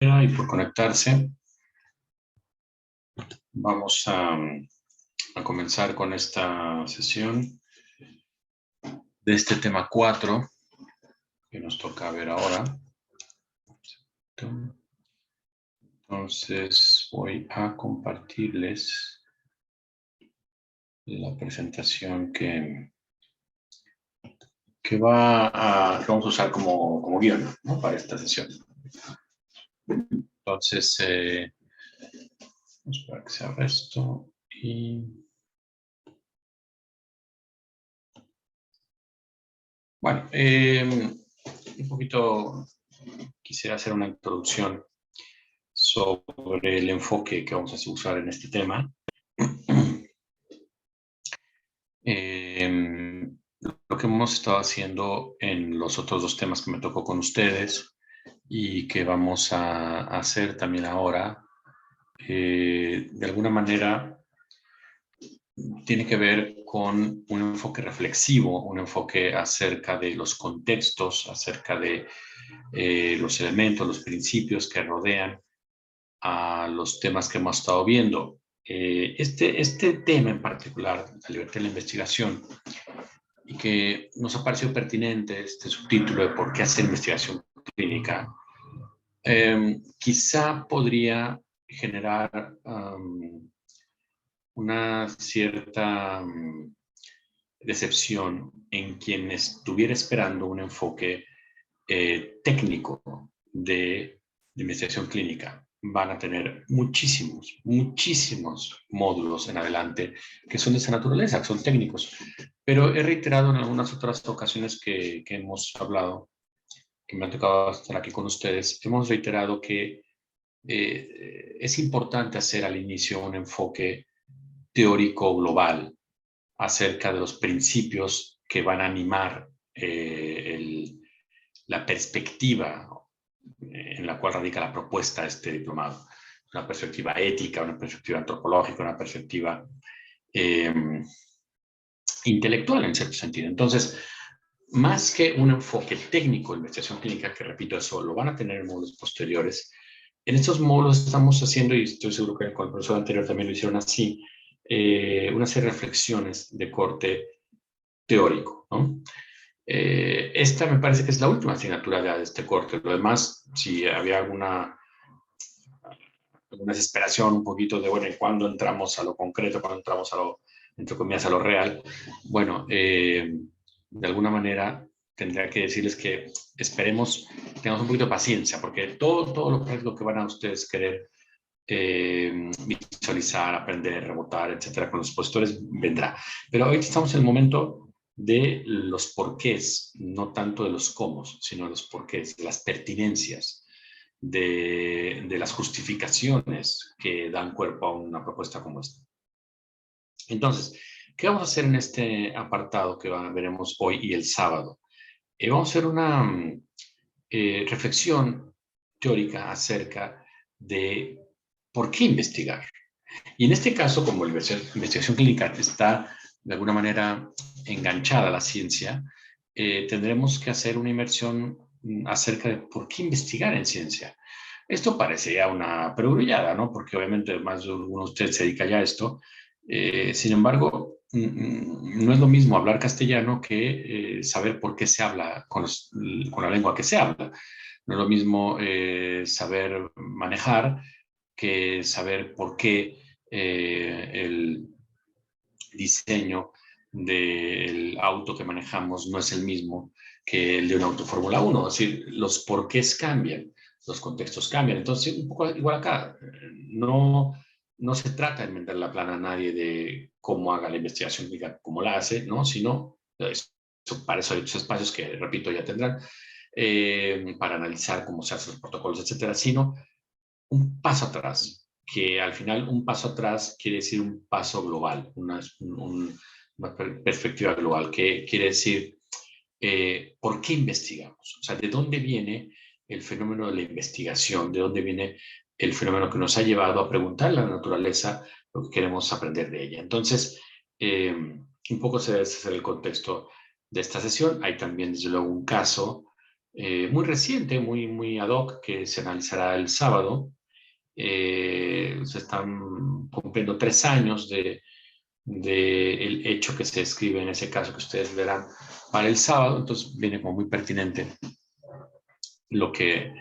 Y por conectarse. Vamos a comenzar con esta sesión de este tema 4 que nos toca ver ahora. Entonces voy a compartirles la presentación que vamos a usar como guión, ¿no?, para esta sesión. Entonces, vamos a esperar que se abra esto y... Bueno, un poquito quisiera hacer una introducción sobre el enfoque que vamos a usar en este tema. Lo que hemos estado haciendo en los otros dos temas que me tocó con ustedes y que vamos a hacer también ahora, de alguna manera tiene que ver con un enfoque reflexivo, un enfoque acerca de los contextos, acerca de los elementos, los principios que rodean a los temas que hemos estado viendo. Este tema en particular, la libertad de la investigación, y que nos ha parecido pertinente este subtítulo de por qué hacer investigación clínica, quizá podría generar una cierta decepción en quien estuviera esperando un enfoque técnico de investigación clínica. Van a tener muchísimos módulos en adelante que son de esa naturaleza, que son técnicos. Pero he reiterado en algunas otras ocasiones que hemos hablado, que me ha tocado estar aquí con ustedes, hemos reiterado que es importante hacer al inicio un enfoque teórico global acerca de los principios que van a animar la perspectiva en la cual radica la propuesta de este diplomado. Una perspectiva ética, una perspectiva antropológica, una perspectiva intelectual en cierto sentido. Entonces, más que un enfoque técnico de investigación clínica, que repito, eso lo van a tener en módulos posteriores, en estos módulos estamos haciendo, y estoy seguro que con el profesor anterior también lo hicieron así, una serie de reflexiones de corte teórico, ¿no? Esta me parece que es la última asignatura de este corte. Lo demás, si había alguna desesperación, un poquito de, bueno, ¿cuándo entramos a lo concreto? ¿Cuándo entramos a lo, entre comillas, a lo real? Bueno, de alguna manera tendría que decirles que esperemos, tengamos un poquito de paciencia, porque todo lo práctico que van a ustedes querer visualizar, aprender, rebotar, etcétera, con los expositores vendrá. Pero hoy estamos en el momento de los porqués, no tanto de los cómo, sino de los porqués, de las pertinencias, de las justificaciones que dan cuerpo a una propuesta como esta. Entonces, ¿qué vamos a hacer en este apartado que veremos hoy y el sábado? Vamos a hacer una reflexión teórica acerca de por qué investigar. Y en este caso, como la investigación clínica está de alguna manera enganchada a la ciencia, tendremos que hacer una inmersión acerca de por qué investigar en ciencia. Esto parecería una perogrullada, ¿no? Porque obviamente más de uno de ustedes se dedica ya a esto. Sin embargo, no es lo mismo hablar castellano que saber por qué se habla con la lengua que se habla. No es lo mismo saber manejar que saber por qué el diseño del auto que manejamos no es el mismo que el de un auto Fórmula 1. Es decir, los porqués cambian, los contextos cambian. Entonces, un poco igual acá, no se trata de inventar la plana a nadie de cómo haga la investigación, diga cómo la hace, ¿no? Sino, para eso hay otros espacios que, repito, ya tendrán, para analizar cómo se hacen los protocolos, etcétera, sino un paso atrás, que al final un paso atrás quiere decir un paso global, una perspectiva global, que quiere decir ¿por qué investigamos? O sea, ¿de dónde viene el fenómeno de la investigación? ¿De dónde viene el fenómeno que nos ha llevado a preguntarle a la naturaleza lo que queremos aprender de ella? Entonces, un poco ese es el contexto de esta sesión. Hay también, desde luego, un caso muy reciente, muy ad hoc, que se analizará el sábado. Se están cumpliendo 3 años de el hecho que se escribe en ese caso que ustedes verán para el sábado, entonces viene como muy pertinente lo que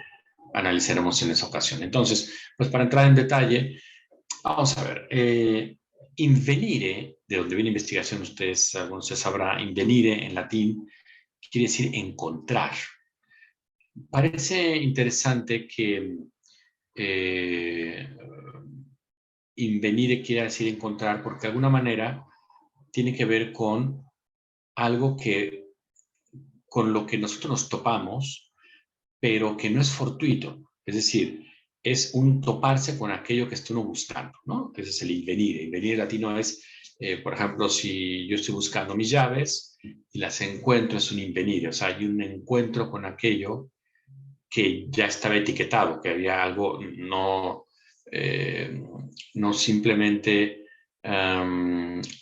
analizaremos en esa ocasión. Entonces, pues para entrar en detalle, vamos a ver, invenire, de donde viene investigación, algunos de ustedes sabrá, invenire en latín quiere decir encontrar. Parece interesante que eh, invenire quiere decir encontrar, porque de alguna manera tiene que ver con algo con lo que nosotros nos topamos, pero que no es fortuito. Es decir, es un toparse con aquello que está uno buscando, ¿no? Ese es el invenire. Invenire latino es, por ejemplo, si yo estoy buscando mis llaves y las encuentro, es un invenire. O sea, hay un encuentro con aquello que ya estaba etiquetado, que había algo eh, no simplemente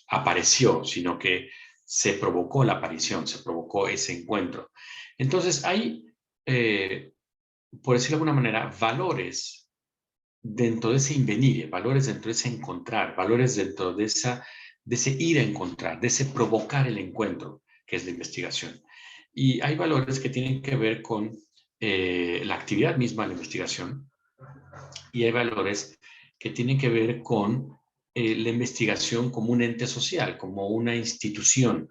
apareció, sino que se provocó la aparición, se provocó ese encuentro. Entonces hay, por decirlo de alguna manera, valores dentro de ese invenir, valores dentro de ese encontrar, valores dentro de ese ir a encontrar, de ese provocar el encuentro, que es la investigación. Y hay valores que tienen que ver con la actividad misma de la investigación y hay valores que tienen que ver con la investigación como un ente social, como una institución.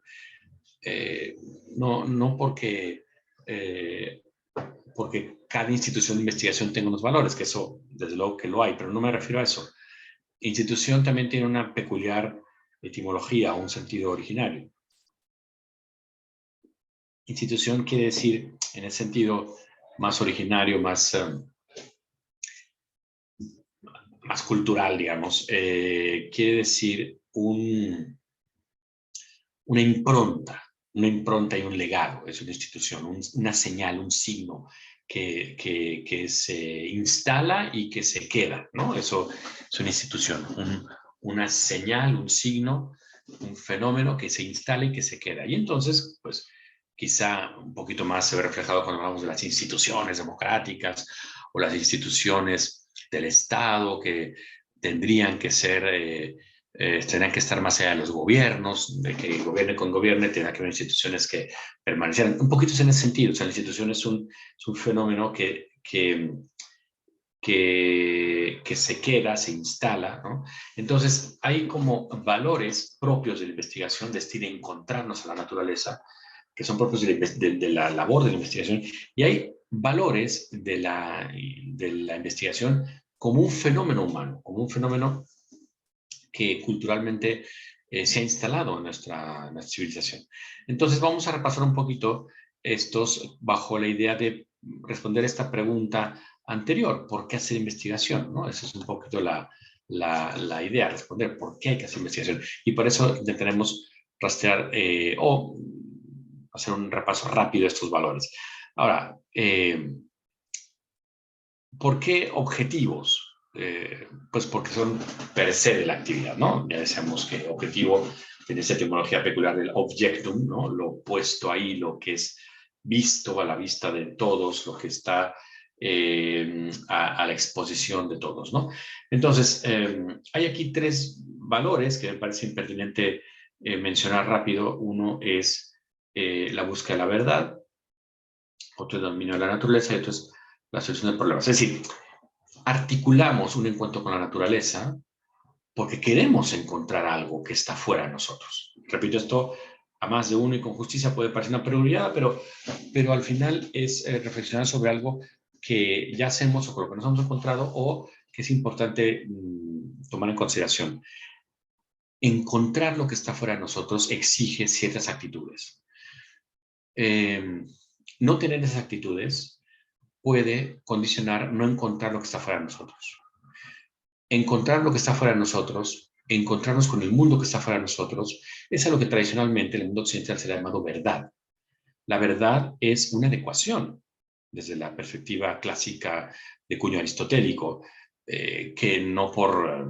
Eh, no porque cada institución de investigación tenga unos valores, que eso desde luego que lo hay, pero no me refiero a eso. Institución también tiene una peculiar etimología o un sentido originario. Institución quiere decir, en el sentido más originario, más cultural, digamos, quiere decir una impronta y un legado, es una institución, una señal, un signo que se instala y que se queda, ¿no? Eso es una institución, una señal, un signo, un fenómeno que se instala y que se queda. Y entonces, pues, quizá un poquito más se ve reflejado cuando hablamos de las instituciones democráticas o las instituciones del Estado que tendrían que ser tendrían que estar más allá de los gobiernos, de que gobierne con gobierne, tendrá que haber instituciones que permanecieran. Un poquito en ese sentido, o sea, la institución es un fenómeno que se queda, se instala, ¿no? Entonces, hay como valores propios de la investigación, de este de encontrarnos a la naturaleza, que son propios de la labor de la investigación, y hay valores de la investigación como un fenómeno humano, como un fenómeno que culturalmente se ha instalado en nuestra civilización. Entonces vamos a repasar un poquito estos bajo la idea de responder esta pregunta anterior, ¿por qué hacer investigación? ¿No? Esa es un poquito la idea, responder por qué hay que hacer investigación. Y por eso intentaremos rastrear o hacer un repaso rápido de estos valores. Ahora, ¿por qué objetivos? Pues porque son per se de la actividad, ¿no? Ya decíamos que objetivo tiene esa etimología peculiar del objectum, ¿no? Lo puesto ahí, lo que es visto a la vista de todos, lo que está a la exposición de todos, ¿no? Entonces, hay aquí 3 valores que me parece impertinente mencionar rápido. Uno es la búsqueda de la verdad, otro es el dominio de la naturaleza y otro es la solución de problemas. Es decir, articulamos un encuentro con la naturaleza porque queremos encontrar algo que está fuera de nosotros. Repito, esto a más de uno y con justicia puede parecer una prioridad, pero al final es reflexionar sobre algo que ya hacemos o con lo que nos hemos encontrado o que es importante tomar en consideración. Encontrar lo que está fuera de nosotros exige ciertas actitudes. No tener esas actitudes puede condicionar no encontrar lo que está fuera de nosotros. Encontrar lo que está fuera de nosotros, encontrarnos con el mundo que está fuera de nosotros, es a lo que tradicionalmente en el mundo occidental se le ha llamado verdad. La verdad es una adecuación, desde la perspectiva clásica de cuño aristotélico, que no por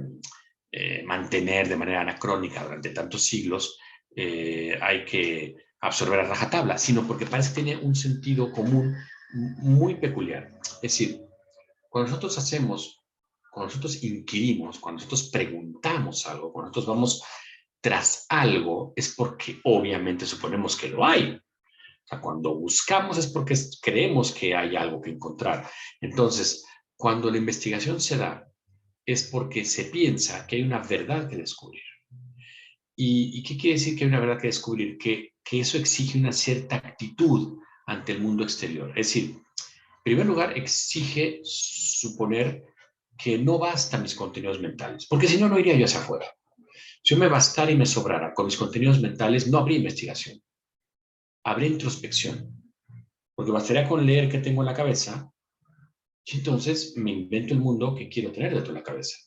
mantener de manera anacrónica durante tantos siglos hay que absorber a rajatabla, sino porque parece que tiene un sentido común muy peculiar. Es decir, cuando nosotros inquirimos, cuando nosotros preguntamos algo, cuando nosotros vamos tras algo, es porque obviamente suponemos que lo hay. O sea, cuando buscamos es porque creemos que hay algo que encontrar. Entonces, cuando la investigación se da, es porque se piensa que hay una verdad que descubrir. ¿Y qué quiere decir que hay una verdad que descubrir? Que eso exige una cierta actitud ante el mundo exterior. Es decir, en primer lugar, exige suponer que no bastan mis contenidos mentales, porque si no, no iría yo hacia afuera. Si yo me bastara y me sobrara con mis contenidos mentales, no habría investigación, habría introspección, porque bastaría con leer qué tengo en la cabeza y entonces me invento el mundo que quiero tener dentro de la cabeza.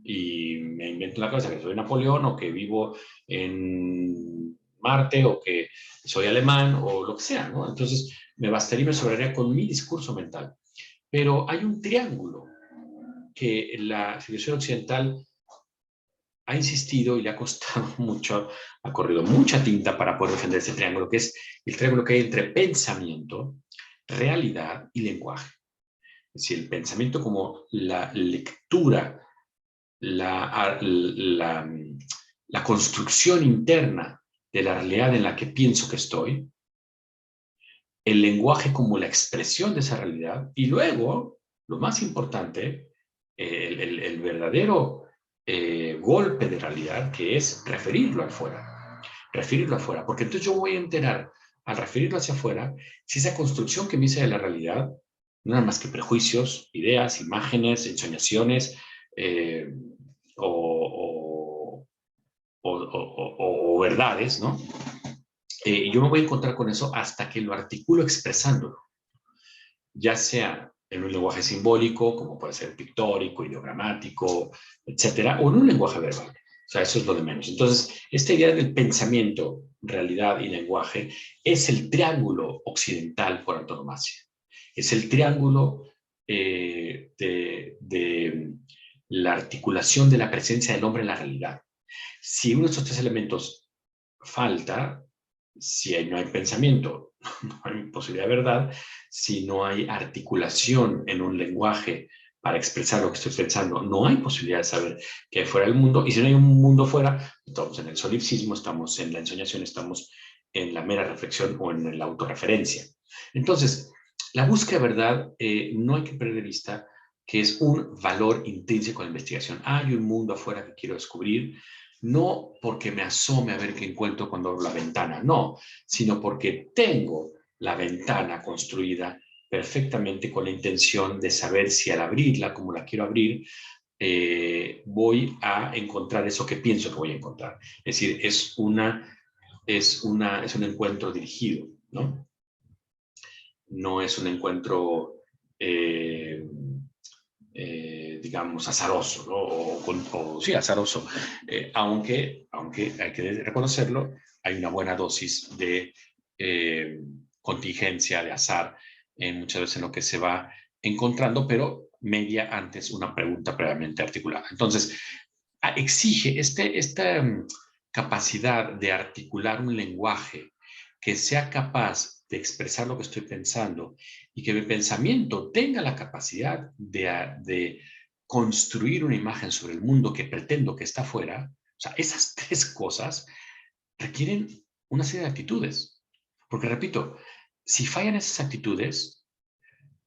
Y me invento en la cabeza que soy Napoleón o que vivo en Marte o que soy alemán o lo que sea, ¿no? Entonces me bastaría y me sobraría con mi discurso mental. Pero hay un triángulo que la civilización occidental ha insistido y le ha costado mucho, ha corrido mucha tinta para poder defender ese triángulo, que es el triángulo que hay entre pensamiento, realidad y lenguaje. Es decir, el pensamiento como la lectura, la construcción interna de la realidad en la que pienso que estoy, el lenguaje como la expresión de esa realidad y luego, lo más importante, el verdadero golpe de realidad, que es referirlo afuera, porque entonces yo voy a enterar al referirlo hacia afuera si esa construcción que me hice de la realidad no eran más que prejuicios, ideas, imágenes, ensoñaciones eh, o, o verdades, ¿no? Yo me voy a encontrar con eso hasta que lo articulo expresándolo, ya sea en un lenguaje simbólico, como puede ser pictórico, ideogramático, etcétera, o en un lenguaje verbal. O sea, eso es lo de menos. Entonces, esta idea del pensamiento, realidad y lenguaje es el triángulo occidental por antonomasia. Es el triángulo de la articulación de la presencia del hombre en la realidad. Si uno de estos tres elementos falta, si no hay pensamiento, no hay posibilidad de verdad, si no hay articulación en un lenguaje para expresar lo que estoy pensando, no hay posibilidad de saber qué hay fuera del mundo, y si no hay un mundo fuera, estamos en el solipsismo, estamos en la ensoñación, estamos en la mera reflexión o en la autorreferencia. Entonces, la búsqueda de verdad no hay que perder de vista que es un valor intrínseco de la investigación. Hay un mundo afuera que quiero descubrir, no porque me asome a ver qué encuentro cuando abro la ventana, no, sino porque tengo la ventana construida perfectamente con la intención de saber si al abrirla, como la quiero abrir, voy a encontrar eso que pienso que voy a encontrar. Es decir, es un encuentro dirigido, ¿no? No es un encuentro digamos, azaroso, ¿no? Sí, azaroso, aunque hay que reconocerlo, hay una buena dosis de contingencia, de azar, muchas veces en lo que se va encontrando, pero media antes una pregunta previamente articulada. Entonces, exige esta capacidad de articular un lenguaje que sea capaz de expresar lo que estoy pensando y que mi pensamiento tenga la capacidad de construir una imagen sobre el mundo que pretendo que está afuera. O sea, esas tres cosas requieren una serie de actitudes. Porque, repito, si fallan esas actitudes,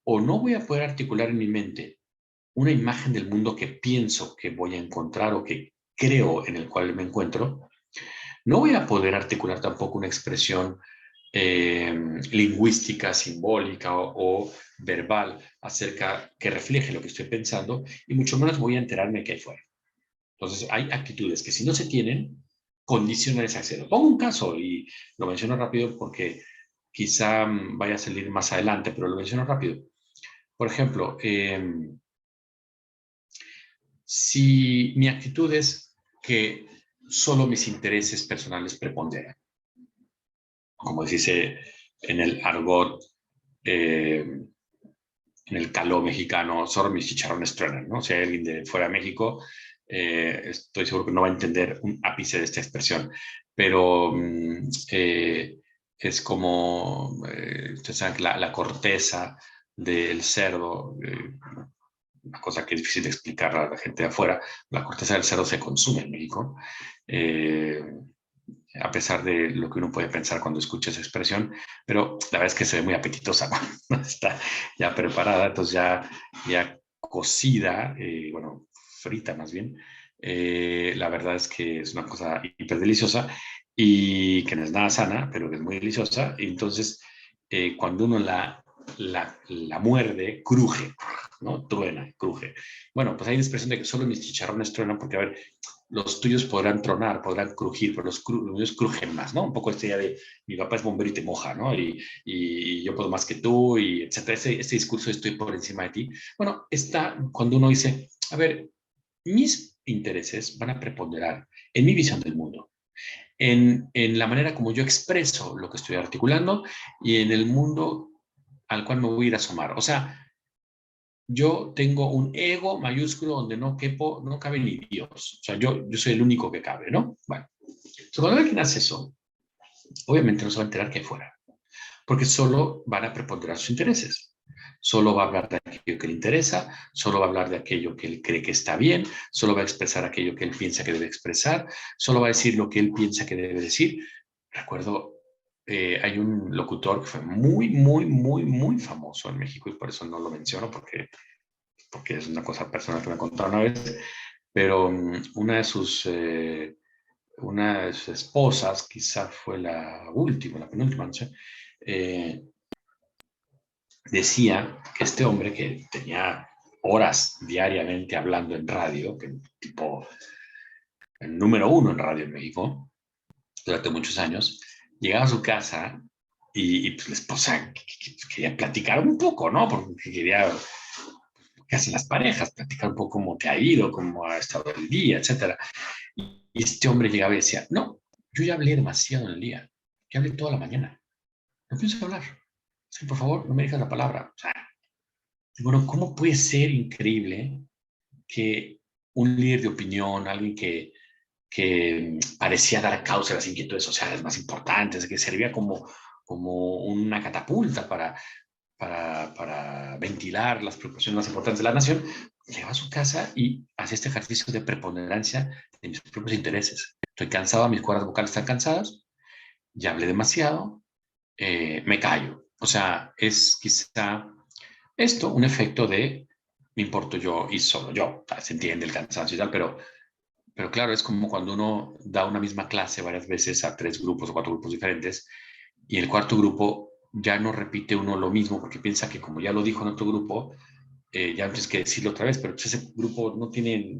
o no voy a poder articular en mi mente una imagen del mundo que pienso que voy a encontrar o que creo en el cual me encuentro, no voy a poder articular tampoco una expresión lingüística, simbólica o verbal acerca que refleje lo que estoy pensando y mucho menos voy a enterarme que hay fuera. Entonces, hay actitudes que si no se tienen, condicionan ese acceso. Pongo un caso y lo menciono rápido porque quizá vaya a salir más adelante, pero lo menciono rápido. Por ejemplo, si mi actitud es que solo mis intereses personales preponderan, como se dice en el argot, en el caló mexicano, solo mis chicharrones truenan, ¿no? Si hay alguien de fuera de México, estoy seguro que no va a entender un ápice de esta expresión, pero es como, ustedes saben que la corteza del cerdo, una cosa que es difícil de explicar a la gente de afuera, la corteza del cerdo se consume en México, eh, a pesar de lo que uno puede pensar cuando escucha esa expresión, pero la verdad es que se ve muy apetitosa cuando está ya preparada, entonces ya cocida, bueno, frita más bien. La verdad es que es una cosa hiper deliciosa y que no es nada sana, pero que es muy deliciosa. Y entonces, cuando uno la muerde, cruje, ¿no? Truena, cruje. Bueno, pues hay la expresión de que solo mis chicharrones truenan porque, a ver, los tuyos podrán tronar, podrán crujir, pero los míos crujen más, ¿no? Un poco esta idea de mi papá es bombero y te moja, ¿no? Y yo puedo más que tú, y etcétera. Ese discurso de estoy por encima de ti. Bueno, está cuando uno dice, a ver, mis intereses van a preponderar en mi visión del mundo, en la manera como yo expreso lo que estoy articulando y en el mundo al cual me voy a ir a asomar. O sea, yo tengo un ego mayúsculo donde no quepo, no cabe ni Dios. O sea, yo soy el único que cabe, ¿no? Bueno, entonces cuando alguien hace eso, obviamente no se va a enterar que hay fuera, porque solo van a preponderar sus intereses. Solo va a hablar de aquello que le interesa, solo va a hablar de aquello que él cree que está bien, solo va a expresar aquello que él piensa que debe expresar, solo va a decir lo que él piensa que debe decir. Recuerdo, hay un locutor que fue muy, muy, muy, muy famoso en México y por eso no lo menciono porque es una cosa personal que me contaron una vez, pero una de sus esposas, quizá fue la última, la penúltima, no sé, eh, decía que este hombre que tenía horas diariamente hablando en radio, que tipo el número uno en radio en México, durante muchos años, llegaba a su casa y pues la esposa quería platicar un poco, ¿no? Porque quería, ¿qué hacen las parejas? Platicar un poco cómo te ha ido, cómo ha estado el día, etcétera. Y este hombre llegaba y decía, no, yo ya hablé demasiado en el día, ya hablé toda la mañana, no pienso hablar. Sí, por favor, no me dejas la palabra. O sea, bueno, ¿cómo puede ser increíble que un líder de opinión, alguien que parecía dar causa a las inquietudes sociales más importantes, que servía como una catapulta para ventilar las preocupaciones más importantes de la nación, llegaba a su casa y hacía este ejercicio de preponderancia de mis propios intereses? Estoy cansado, mis cuerdas vocales están cansadas, ya hablé demasiado, me callo. O sea, es quizá esto un efecto de me importo yo y solo yo. Se entiende el cansancio y tal, pero claro, es como cuando uno da una misma clase varias veces a 3 grupos o 4 grupos diferentes y el cuarto grupo ya no repite uno lo mismo porque piensa que como ya lo dijo en otro grupo, ya no tienes que decirlo otra vez, pero pues ese grupo no tiene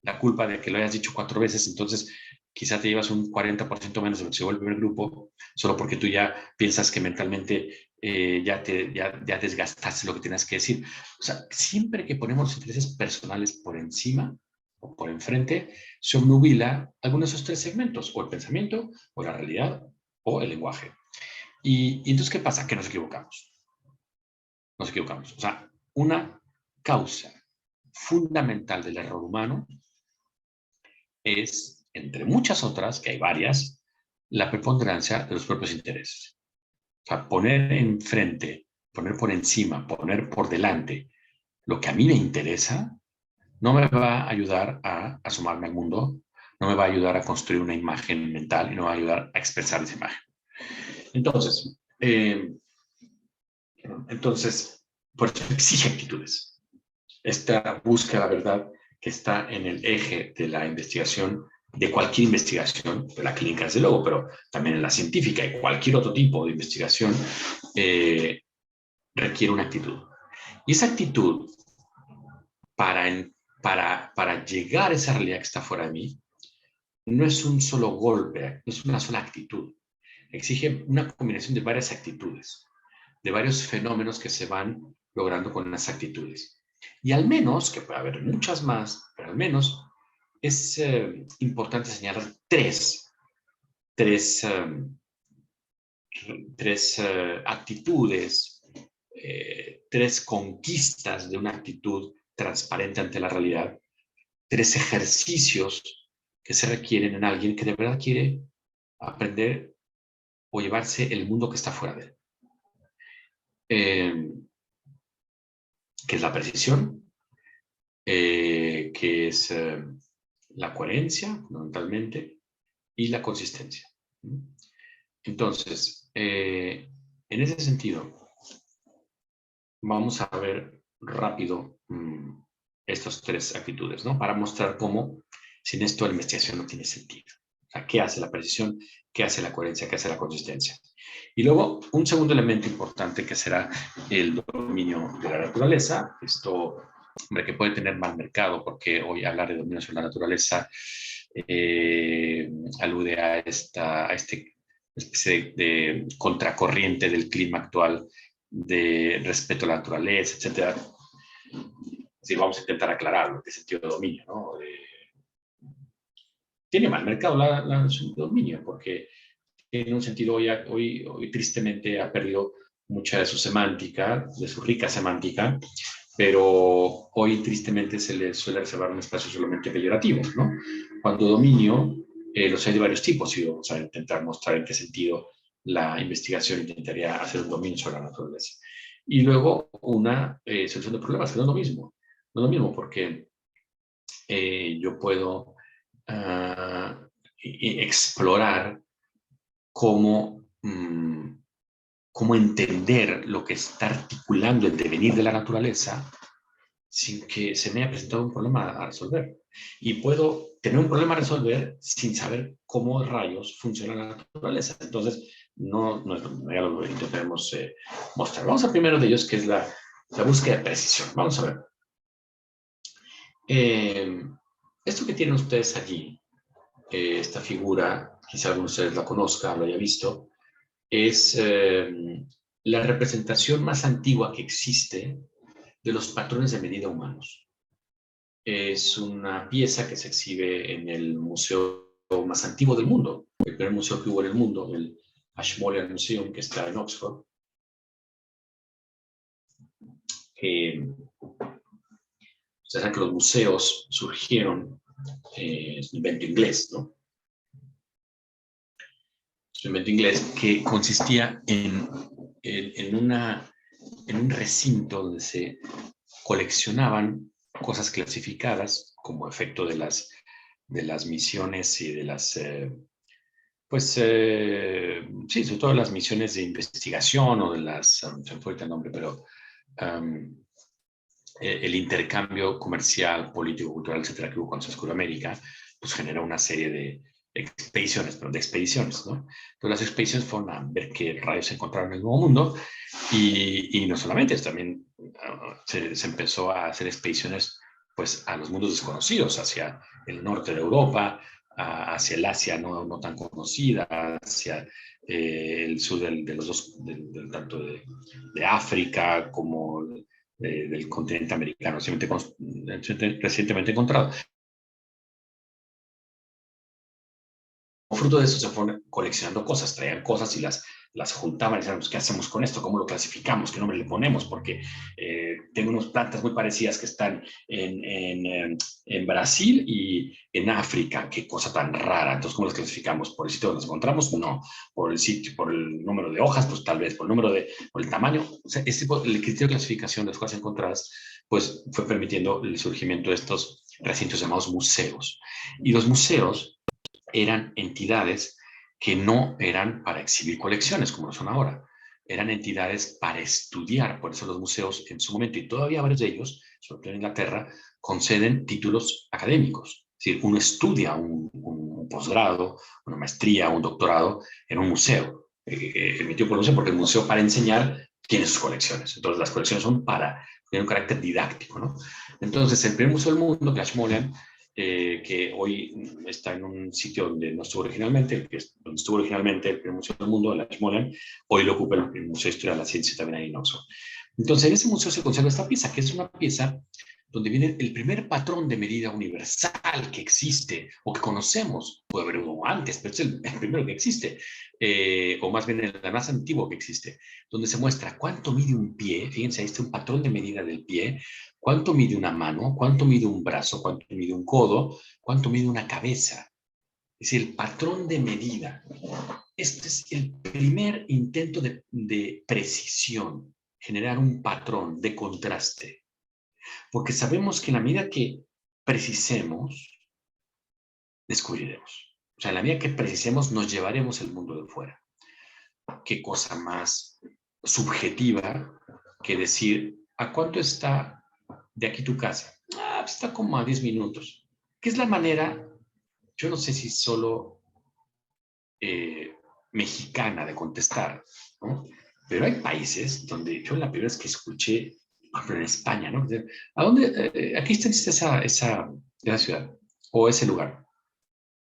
la culpa de que lo hayas dicho 4 veces, entonces quizá te llevas un 40% menos de lo que se vuelve el primer grupo, solo porque tú ya piensas que mentalmente ya desgastaste lo que tienes que decir. O sea, siempre que ponemos los intereses personales por encima o por enfrente, se obnubila alguno de esos 3 segmentos, o el pensamiento, o la realidad, o el lenguaje. Y entonces, ¿qué pasa? Que nos equivocamos. Nos equivocamos. O sea, una causa fundamental del error humano es, entre muchas otras, que hay varias, la preponderancia de los propios intereses. O sea, poner enfrente, poner por encima, poner por delante lo que a mí me interesa, no me va a ayudar a asomarme al mundo, no me va a ayudar a construir una imagen mental y no me va a ayudar a expresar esa imagen. Entonces, por eso exige actitudes. Esta búsqueda de la verdad que está en el eje de la investigación, de cualquier investigación, de la clínica desde luego, pero también en la científica y cualquier otro tipo de investigación, requiere una actitud. Y esa actitud, para, para llegar a esa realidad que está fuera de mí, no es un solo golpe, no es una sola actitud. Exige una combinación de varias actitudes, de varios fenómenos que se van logrando con las actitudes. Y al menos, que puede haber muchas más, pero al menos es importante señalar tres, actitudes, 3 conquistas de una actitud transparente ante la realidad, 3 ejercicios que se requieren en alguien que de verdad quiere aprender o llevarse el mundo que está fuera de él. Que es la precisión, que es la coherencia, fundamentalmente, y la consistencia. Entonces, en ese sentido, vamos a ver rápido estas tres actitudes, ¿no? Para mostrar cómo sin esto la investigación no tiene sentido. O sea, ¿qué hace la precisión? ¿Qué hace la coherencia? ¿Qué hace la consistencia? Y luego, un segundo elemento importante que será el dominio de la naturaleza. Esto, hombre, que puede tener mal mercado, porque hoy hablar de dominio sobre la naturaleza alude a este especie de contracorriente del clima actual, de respeto a la naturaleza, etcétera. Así vamos a intentar aclarar lo que es sentido de dominio, ¿no? Tiene mal mercado la noción de dominio, porque en un sentido hoy tristemente ha perdido mucha de su semántica, de su rica semántica, pero hoy tristemente se le suele reservar un espacio solamente peyorativo, ¿no? Cuando dominio los hay de varios tipos, y vamos a intentar mostrar en qué sentido la investigación intentaría hacer un dominio sobre la naturaleza. Y luego una solución de problemas, que no es lo mismo. No es lo mismo porque yo puedo explorar cómo, cómo entender lo que está articulando el devenir de la naturaleza sin que se me haya presentado un problema a resolver. Y puedo tener un problema a resolver sin saber cómo rayos funciona la naturaleza. Entonces, ya lo intentaremos mostrar. Vamos al primero de ellos, que es la búsqueda de precisión. Vamos a ver. Esto que tienen ustedes allí, esta figura, quizá algunos de ustedes la conozcan, lo haya visto, es la representación más antigua que existe de los patrones de medida humanos. Es una pieza que se exhibe en el museo más antiguo del mundo, el primer museo que hubo en el mundo, el Ashmolean Museum, que está en Oxford. Ustedes saben que los museos surgieron, es un invento inglés, ¿no? Es un invento inglés que consistía en un recinto donde se coleccionaban cosas clasificadas como efecto de las misiones y de las, sí, sobre todo las misiones de investigación o de las, se me fue el nombre, pero el intercambio comercial, político, cultural, etcétera, que hubo con América, pues generó una serie de expediciones, ¿no? Entonces las expediciones fueron a ver qué rayos se encontraron en el Nuevo Mundo y no solamente, también se empezó a hacer expediciones pues a los mundos desconocidos, hacia el norte de Europa, hacia el Asia no tan conocida, hacia el sur de los dos, tanto de África como del continente americano, recientemente encontrado. Fruto de eso se fueron coleccionando cosas, traían cosas y las juntaban y decían, ¿qué hacemos con esto? ¿Cómo lo clasificamos? ¿Qué nombre le ponemos? Porque tengo unas plantas muy parecidas que están en Brasil y en África. Qué cosa tan rara. Entonces, ¿cómo las clasificamos? ¿Por el sitio donde las encontramos? No. ¿Por el sitio, por el número de hojas? Pues tal vez. ¿Por el tamaño? O sea, el criterio de clasificación de las cosas encontradas, pues fue permitiendo el surgimiento de estos recintos llamados museos. Y los museos eran entidades que no eran para exhibir colecciones, como lo son ahora. Eran entidades para estudiar. Por eso los museos en su momento, y todavía varios de ellos, sobre todo en Inglaterra, conceden títulos académicos. Es decir, uno estudia un posgrado, una maestría, un doctorado en un museo. Emitido por el museo, porque el museo para enseñar tiene sus colecciones. Entonces las colecciones son tienen un carácter didáctico, ¿no? Entonces el primer museo del mundo, que Ashmolean, que hoy está en un sitio donde no estuvo originalmente, donde estuvo originalmente el primer museo del mundo, el Ashmolean, hoy lo ocupa el Museo de Historia de la Ciencia también ahí en Oxford. Entonces, en ese museo se conserva esta pieza, que es una pieza donde viene el primer patrón de medida universal que existe o que conocemos. Puede haber uno antes, pero es el primero que existe, o más bien el más antiguo que existe, donde se muestra cuánto mide un pie. Fíjense, ahí está un patrón de medida del pie, cuánto mide una mano, cuánto mide un brazo, cuánto mide un codo, cuánto mide una cabeza. Es el patrón de medida. Este es el primer intento de precisión, generar un patrón de contraste. Porque sabemos que en la medida que precisemos, descubriremos. O sea, en la medida que precisemos, nos llevaremos el mundo de fuera. Qué cosa más subjetiva que decir, ¿a cuánto está de aquí tu casa? Ah, pues está como a 10 minutos. ¿Qué es la manera, yo no sé si solo mexicana de contestar, ¿no? Pero hay países donde yo la primera vez que escuché, por ejemplo en España, ¿no? ¿A dónde, aquí está esa ciudad o ese lugar?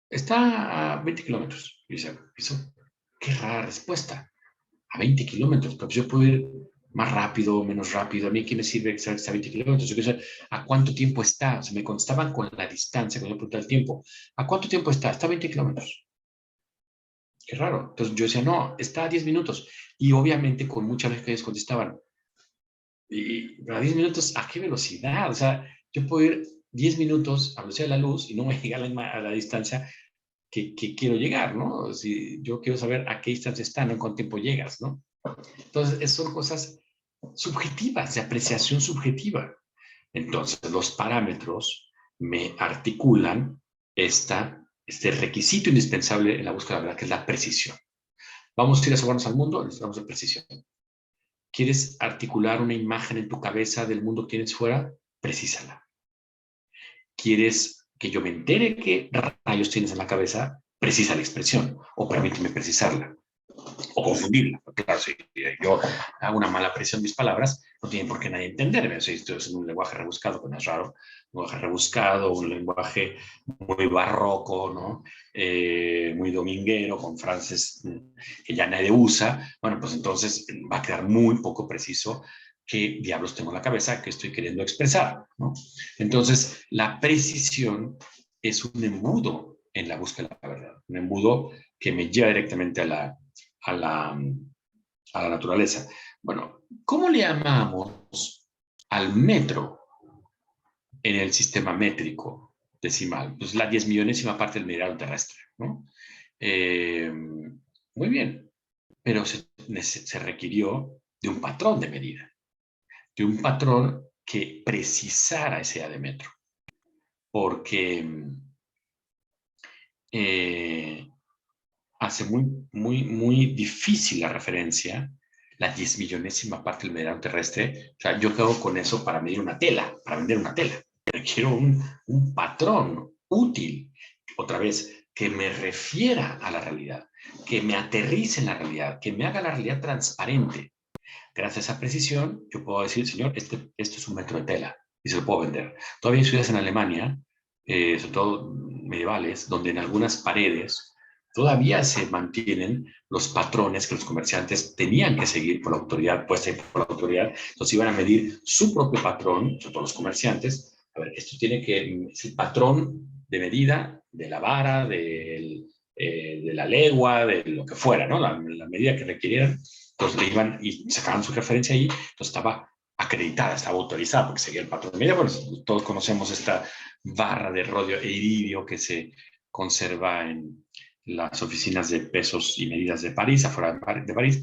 Está a 20 kilómetros. Y dice, eso, qué rara respuesta. A 20 kilómetros, pero yo puedo ir más rápido, menos rápido. A mí, ¿qué me sirve que está a 20 kilómetros? Yo quiero saber a cuánto tiempo está. O sea, me contestaban con la distancia, cuando yo preguntaba el tiempo. ¿A cuánto tiempo está? Está a 20 kilómetros. Qué raro. Entonces yo decía, no, está a 10 minutos. Y obviamente con mucha lógica ellos contestaban. Y a 10 minutos, ¿a qué velocidad? O sea, yo puedo ir 10 minutos a velocidad de la luz y no me llega a la distancia que quiero llegar, ¿no? Si yo quiero saber a qué distancia está, no en cuánto tiempo llegas, ¿no? Entonces, son cosas subjetivas, de apreciación subjetiva. Entonces, los parámetros me articulan este requisito indispensable en la búsqueda de la verdad, que es la precisión. Vamos a ir a asomarnos al mundo, necesitamos de precisión. ¿Quieres articular una imagen en tu cabeza del mundo que tienes fuera? Precísala. ¿Quieres que yo me entere qué rayos tienes en la cabeza? Precisa la expresión o permíteme precisarla o confundirla. Porque claro, si yo hago una mala presión de mis palabras, no tiene por qué nadie entenderme. O sea, esto es un lenguaje rebuscado, que no es raro, un lenguaje rebuscado, un lenguaje muy barroco, ¿no? Muy dominguero, con frases que ya nadie usa. Bueno, pues entonces va a quedar muy poco preciso qué diablos tengo en la cabeza, qué estoy queriendo expresar, ¿no? Entonces, la precisión es un embudo en la búsqueda de la verdad, un embudo que me lleva directamente a la, a la naturaleza. Bueno, ¿cómo le llamamos al metro en el sistema métrico decimal? Pues la 10 millonésima parte del meridiano terrestre, ¿no? Muy bien, pero se requirió de un patrón de medida, de un patrón que precisara esa idea de metro, porque hace muy difícil la referencia, la 10 millonésima parte del meridiano terrestre. O sea, yo quedo con eso para medir una tela, para vender una tela. Pero quiero un patrón útil, otra vez, que me refiera a la realidad, que me aterrice en la realidad, que me haga la realidad transparente. Gracias a esa precisión, yo puedo decir, señor, esto es un metro de tela y se lo puedo vender. Todavía hay ciudades en Alemania, sobre todo medievales, donde en algunas paredes todavía se mantienen los patrones que los comerciantes tenían que seguir por la autoridad, puesta por la autoridad. Entonces iban a medir su propio patrón, sobre todo los comerciantes. A ver, esto tiene que, es el patrón de medida de la vara, de la legua, de lo que fuera, ¿no? La medida que requirieran. Entonces le iban y sacaban su referencia ahí, entonces estaba acreditada, estaba autorizada, porque seguía el patrón de medida. Bueno, todos conocemos esta barra de rodio e iridio que se conserva en las oficinas de pesos y medidas de París, afuera de París,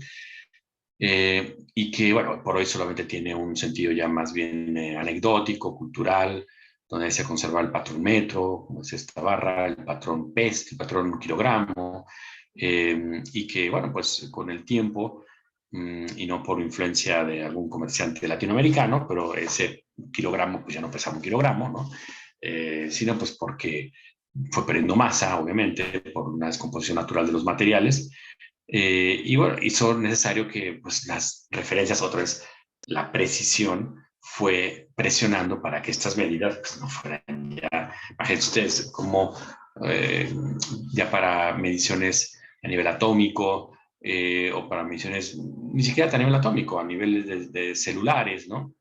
y que, bueno, por hoy solamente tiene un sentido ya más bien anecdótico, cultural, donde se conserva el patrón metro, como es esta barra, el patrón PES, el patrón kilogramo, y que, bueno, pues con el tiempo, y no por influencia de algún comerciante latinoamericano, pero ese kilogramo pues ya no pesaba un kilogramo, ¿no? Sino pues porque fue perdiendo masa, obviamente, por una descomposición natural de los materiales, y bueno, hizo necesario que pues, las referencias, otra vez, la precisión fue presionando para que estas medidas pues, no fueran ya, imagínense ustedes, como eh, ya para mediciones a nivel atómico, o para mediciones ni siquiera a nivel atómico, a niveles de celulares, ¿no?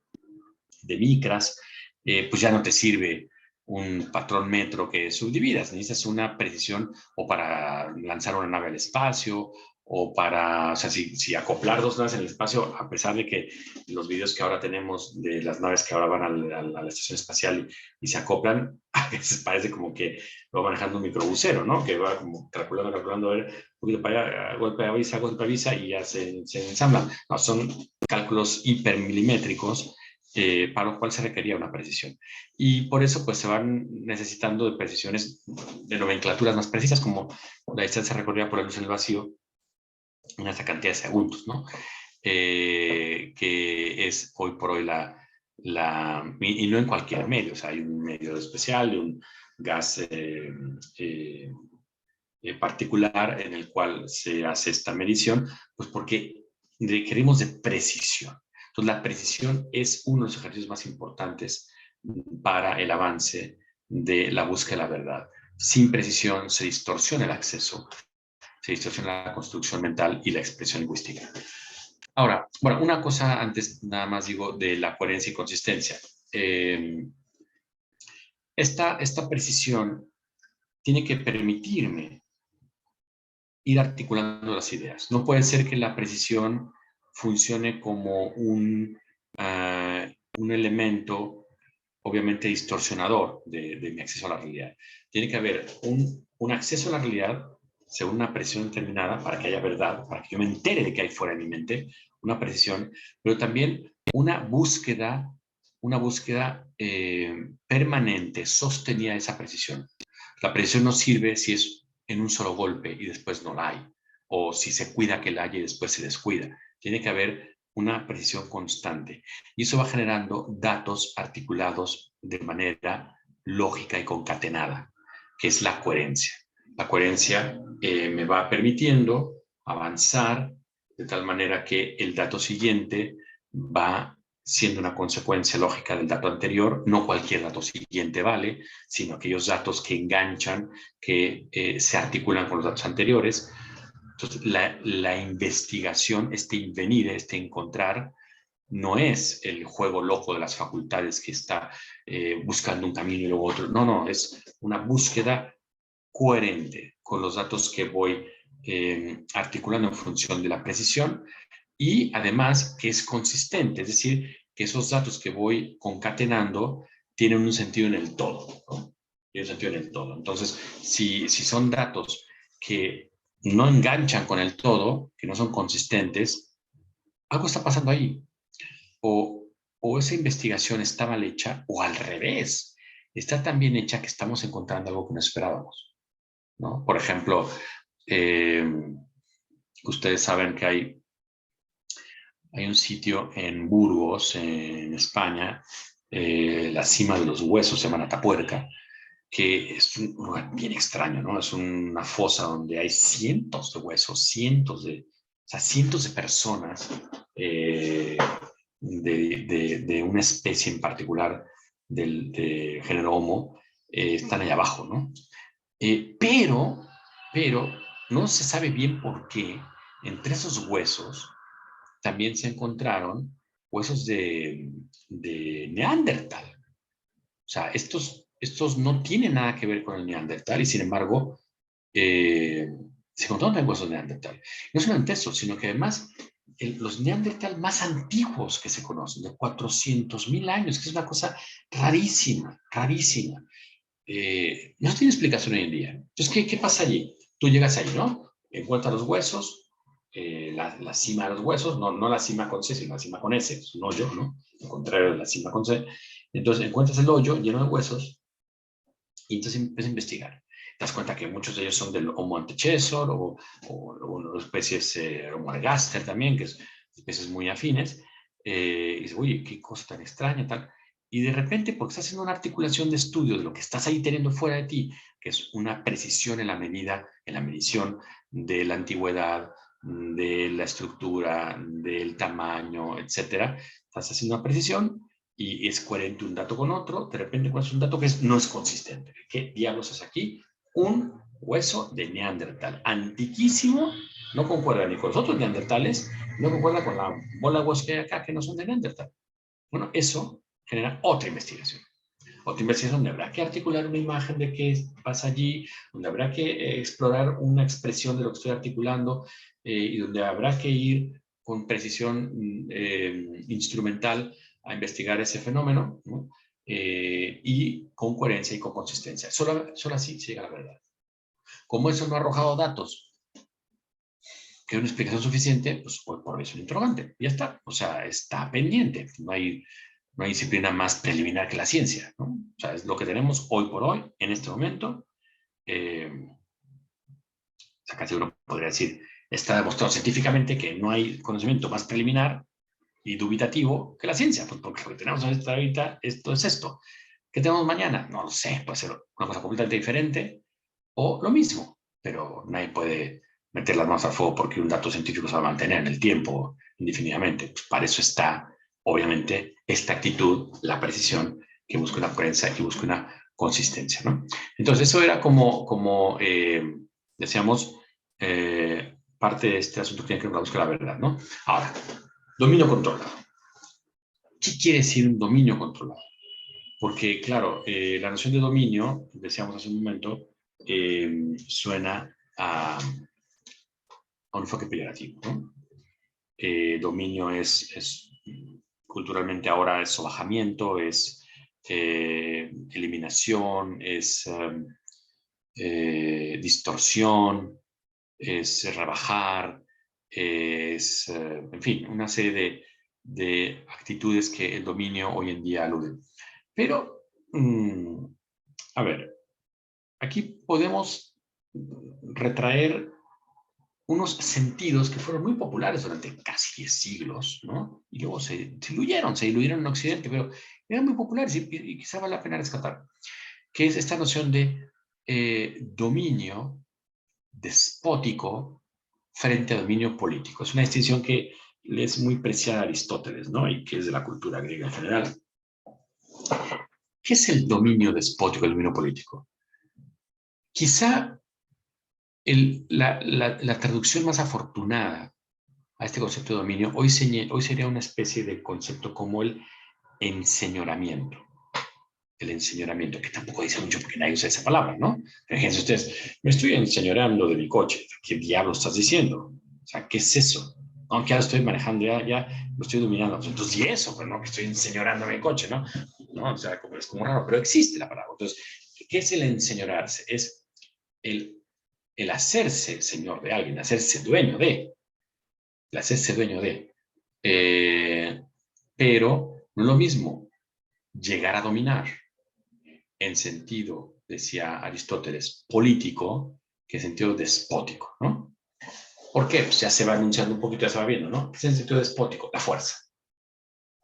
De micras, pues ya no te sirve un patrón metro que subdividas, necesitas una precisión o para lanzar una nave al espacio o para, o sea, si acoplar dos naves en el espacio, a pesar de que los videos que ahora tenemos de las naves que ahora van a la estación espacial y se acoplan, a veces parece como que va manejando un microbusero, ¿no? Que va como calculando, a ver, un poquito para allá, golpe de avisa, golpe de avisa, y ya se ensamblan. No, son cálculos hipermilimétricos, para lo cual se requería una precisión. Y por eso, pues, se van necesitando de precisiones, de nomenclaturas más precisas, como la distancia recorrida por la luz en el vacío, en esta cantidad de segundos, ¿no? Que es hoy por hoy y no en cualquier medio, o sea, hay un medio especial, de un gas particular en el cual se hace esta medición, pues porque requerimos de precisión. Entonces, la precisión es uno de los ejercicios más importantes para el avance de la búsqueda de la verdad. Sin precisión se distorsiona el acceso, se distorsiona la construcción mental y la expresión lingüística. Ahora, bueno, una cosa antes, nada más digo, de la coherencia y consistencia. Esta precisión tiene que permitirme ir articulando las ideas. No puede ser que la precisión funcione como un elemento obviamente distorsionador de mi acceso a la realidad. Tiene que haber un acceso a la realidad según una precisión determinada para que haya verdad, para que yo me entere de qué hay fuera de mi mente, una precisión, pero también una búsqueda permanente, sostenida de esa precisión. La precisión no sirve si es en un solo golpe y después no la hay, o si se cuida que la haya y después se descuida. Tiene que haber una precisión constante. Y eso va generando datos articulados de manera lógica y concatenada, que es la coherencia. La coherencia me va permitiendo avanzar de tal manera que el dato siguiente va siendo una consecuencia lógica del dato anterior. No cualquier dato siguiente vale, sino aquellos datos que enganchan, que se articulan con los datos anteriores. Entonces, la investigación, este invenir, este encontrar, no es el juego loco de las facultades que está buscando un camino y luego otro. No, no, es una búsqueda coherente con los datos que voy articulando en función de la precisión, y además que es consistente, es decir, que esos datos que voy concatenando tienen un sentido en el todo, ¿no? Tienen un sentido en el todo. Entonces, si son datos que no enganchan con el todo, que no son consistentes, algo está pasando ahí. O esa investigación está mal hecha, o al revés, está tan bien hecha que estamos encontrando algo que no esperábamos, ¿no? Por ejemplo, ustedes saben que hay un sitio en Burgos, en España, la cima de los huesos, se llama Atapuerca, que es un lugar bien extraño, ¿no? Es una fosa donde hay cientos de huesos, cientos de personas de una especie en particular de género Homo, están ahí abajo, ¿no? Pero no se sabe bien por qué entre esos huesos también se encontraron huesos de Neandertal. O sea, estos no tienen nada que ver con el Neandertal, y sin embargo, se encontraron también huesos de Neandertal. No solamente eso, sino que además los Neandertal más antiguos que se conocen, de 400.000 años, que es una cosa rarísima, rarísima. No tiene explicación hoy en día. Entonces, ¿qué pasa allí? Tú llegas ahí, ¿no? Encuentras los huesos, la cima de los huesos, no la cima con C, sino la cima con S, es un hoyo, ¿no? Al contrario de la cima con C. Entonces, encuentras el hoyo lleno de huesos y entonces empiezas a investigar. Te das cuenta que muchos de ellos son del Homo antecessor o especies Homo ergaster también, que es especies muy afines. Y dices, oye, qué cosa tan extraña, tal. Y de repente, porque estás haciendo una articulación de estudio de lo que estás ahí teniendo fuera de ti, que es una precisión en la medida, en la medición de la antigüedad, de la estructura, del tamaño, etcétera, estás haciendo una precisión y es coherente un dato con otro, de repente encuentras un dato que no es consistente. ¿Qué diablos es aquí? Un hueso de Neandertal, antiquísimo, no concuerda ni con los otros neandertales, no concuerda con la bola de huesos que hay acá, que no son de Neandertal. Bueno, eso genera otra investigación. Otra investigación donde habrá que articular una imagen de qué pasa allí, donde habrá que explorar una expresión de lo que estoy articulando y donde habrá que ir con precisión instrumental a investigar ese fenómeno, ¿no? Y con coherencia y con consistencia. Solo así se llega a la verdad. Como eso no ha arrojado datos que una explicación suficiente, pues hoy por hoy es un interrogante. Y ya está. O sea, está pendiente. No hay disciplina más preliminar que la ciencia, ¿no? O sea, es lo que tenemos hoy por hoy, en este momento. O sea, casi uno podría decir, está demostrado científicamente que no hay conocimiento más preliminar y dubitativo que la ciencia, pues porque lo que tenemos ahorita, esto es esto. ¿Qué tenemos mañana? No lo sé, puede ser una cosa completamente diferente o lo mismo, pero nadie puede meter las manos al fuego porque un dato científico se va a mantener en el tiempo indefinidamente. Pues para eso está, obviamente, esta actitud, la precisión, que busca una coherencia y busca una consistencia, ¿no? Entonces, eso era como decíamos, parte de este asunto que tiene que ver con la búsqueda de la verdad, ¿no? Ahora, dominio controlado. ¿Qué quiere decir un dominio controlado? Porque, claro, la noción de dominio, decíamos hace un momento, suena a un enfoque peyorativo, ¿no? Dominio es culturalmente ahora es sobajamiento, es eliminación, es distorsión, es rebajar, es, en fin, una serie de actitudes que el dominio hoy en día alude. Pero, a ver, aquí podemos retraer unos sentidos que fueron muy populares durante casi 10 siglos, ¿no? Y luego se diluyeron en Occidente, pero eran muy populares y quizá vale la pena rescatar, que es esta noción de dominio despótico frente a dominio político. Es una distinción que le es muy preciada a Aristóteles, ¿no? Y que es de la cultura griega en general. ¿Qué es el dominio despótico, el dominio político? Quizá la traducción más afortunada a este concepto de dominio hoy sería una especie de concepto como el enseñoramiento. El enseñoramiento, que tampoco dice mucho porque nadie usa esa palabra, ¿no? Fíjense ustedes, me estoy enseñoreando de mi coche. ¿Qué diablo estás diciendo? O sea, ¿qué es eso? Aunque ya lo estoy manejando, ya lo estoy dominando. Entonces, y eso, pues no, que estoy enseñorando mi coche, ¿no? No, o sea, es como raro, pero existe la palabra. Entonces, ¿qué es el enseñorarse? Es el hacerse señor de alguien, hacerse dueño de, el hacerse dueño de. Pero no es lo mismo llegar a dominar en sentido, decía Aristóteles, político, que en sentido despótico, ¿no? ¿Por qué? Pues ya se va anunciando un poquito, ya se va viendo, ¿no? ¿Qué es en sentido despótico? La fuerza.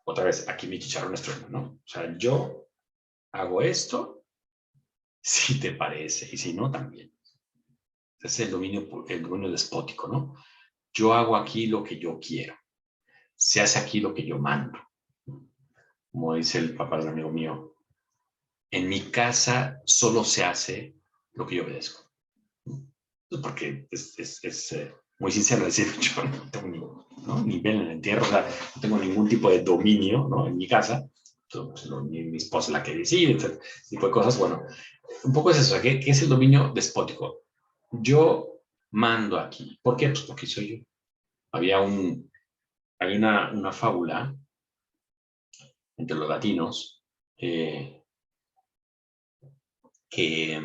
Otra vez, aquí mi chicharrón estruendo, ¿no? O sea, yo hago esto si te parece, y si no, también. Ese es el dominio despótico, ¿no? Yo hago aquí lo que yo quiero. Se hace aquí lo que yo mando. Como dice el papá de un amigo mío, en mi casa solo se hace lo que yo obedezco. Porque es muy sincero decir, yo no tengo ni vela en el entierro, o sea, no tengo ningún tipo de dominio, ¿no? En mi casa. Entonces, mi esposa es la que decide, ese tipo de cosas. Bueno, un poco es eso, ¿qué es el dominio despótico? Yo mando aquí. ¿Por qué? Pues porque soy yo. Había una fábula entre los latinos que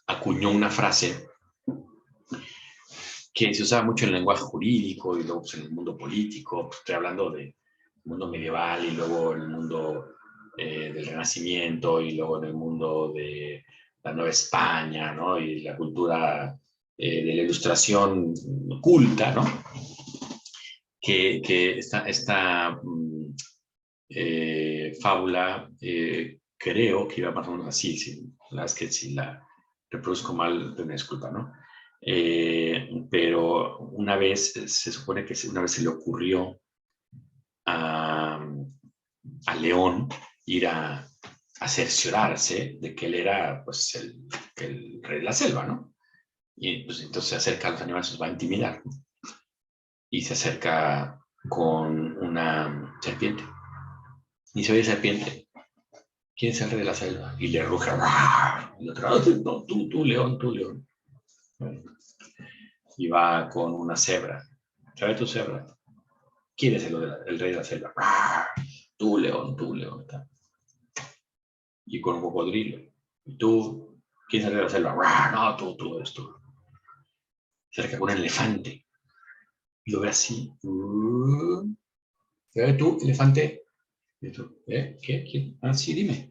acuñó una frase que se usaba mucho en el lenguaje jurídico y luego pues, en el mundo político. Pues, estoy hablando del mundo medieval y luego en el mundo del Renacimiento y luego en el mundo de la Nueva España, ¿no? Y la cultura de la ilustración culta, ¿no? Que esta fábula creo que iba más o menos así, la verdad es que si la reproduzco mal, me disculpa, ¿no? Pero una vez, se supone que una vez se le ocurrió a León ir a cerciorarse de que él era pues el rey de la selva, ¿no? Y pues entonces se acerca a los animales, los va a intimidar, ¿no? Y se acerca con una serpiente. Y se oye serpiente, ¿quién es el rey de la selva? Y le ruge, ¡rar! Y el otro, no, tú, león, tú, león. Bueno, y va con una cebra. ¿Trae tu cebra? ¿Quién es el rey de la selva? ¡Rar! Tú, león, tú, león. Y con un cocodrilo. ¿Y tú? ¿Quién es el rey de la selva? ¡Rar! No, tú eres tú. Se acerca con un elefante. Y lo ve así. ¿Tú, elefante? Y tú, ¿Qué? ¿Quién? Ah, sí, dime.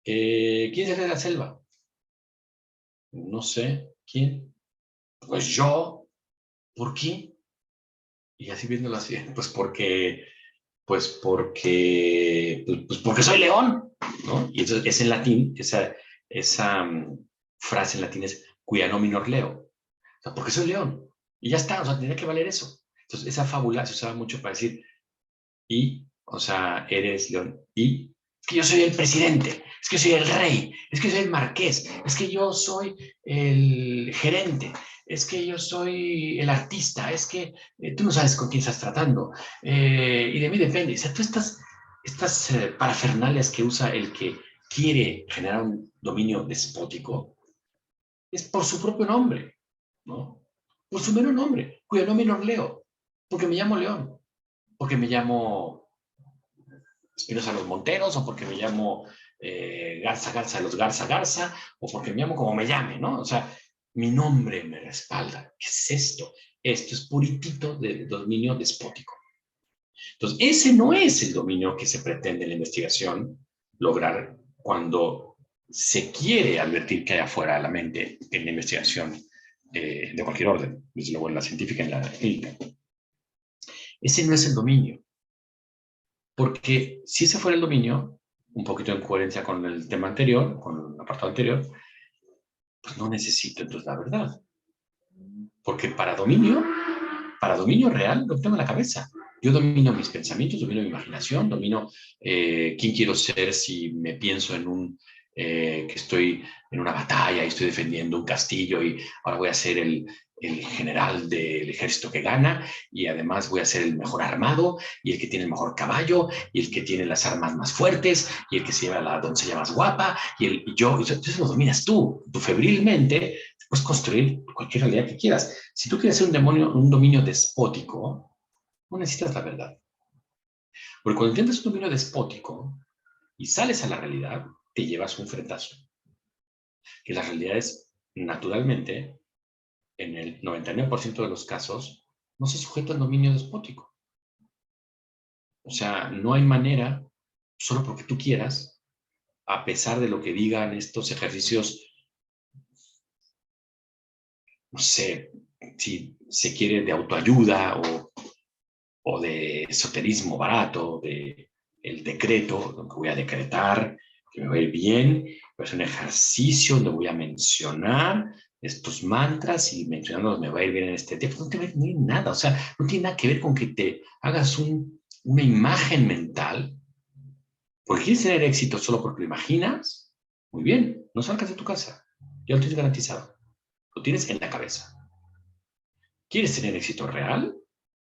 ¿Quién es el rey de la selva? No sé. ¿Quién? Pues yo. ¿Por qué? Y así viéndolo así, pues porque soy león, ¿no? Y eso es en latín, esa frase en latín es cuia nominor leo, o sea, porque soy león. Y ya está, o sea, tendría que valer eso. Entonces, esa fábula se usaba mucho para decir, o sea, eres león, y es que yo soy el presidente, es que yo soy el rey, es que yo soy el marqués, es que yo soy el gerente, es que yo soy el artista, es que tú no sabes con quién estás tratando, y de mí depende. O sea, tú estas parafernalias que usa el que quiere generar un dominio despótico, es por su propio nombre, ¿no? Por su mero nombre, cuyo nombre no leo, porque me llamo León, porque me llamo Espinosa los Monteros, o porque me llamo Garza Garza de los Garza Garza, o porque me llamo como me llame, ¿no? O sea, mi nombre me respalda. ¿Qué es esto? Esto es puritito de dominio despótico. Entonces, ese no es el dominio que se pretende en la investigación lograr cuando se quiere advertir que hay afuera de la mente en la investigación de cualquier orden, desde luego en la científica y en la clínica. Ese no es el dominio. Porque si ese fuera el dominio, un poquito en coherencia con el tema anterior, con el apartado anterior, pues no necesito entonces la verdad. Porque para dominio real, lo tengo en la cabeza. Yo domino mis pensamientos, domino mi imaginación, domino quién quiero ser si me pienso que estoy en una batalla y estoy defendiendo un castillo y ahora voy a ser el general del ejército que gana y además voy a ser el mejor armado y el que tiene el mejor caballo y el que tiene las armas más fuertes y el que se lleva a la doncella más guapa y yo, entonces lo dominas tú febrilmente puedes construir cualquier realidad que quieras. Si tú quieres ser un dominio despótico, no necesitas la verdad. Porque cuando intentas un dominio despótico y sales a la realidad, te llevas un frentazo. Que las realidades, naturalmente, en el 99% de los casos, no se sujeta al dominio despótico. O sea, no hay manera, solo porque tú quieras, a pesar de lo que digan estos ejercicios, no sé, si se quiere de autoayuda o de esoterismo barato, de el decreto, lo que voy a decretar, que me va a ir bien, voy a hacer un ejercicio donde voy a mencionar estos mantras y mencionándolos me va a ir bien en este tiempo. No tiene nada, o sea, no tiene nada que ver con que te hagas una imagen mental, porque quieres tener éxito solo porque lo imaginas, muy bien, no salgas de tu casa, ya lo tienes garantizado, lo tienes en la cabeza. ¿Quieres tener éxito real?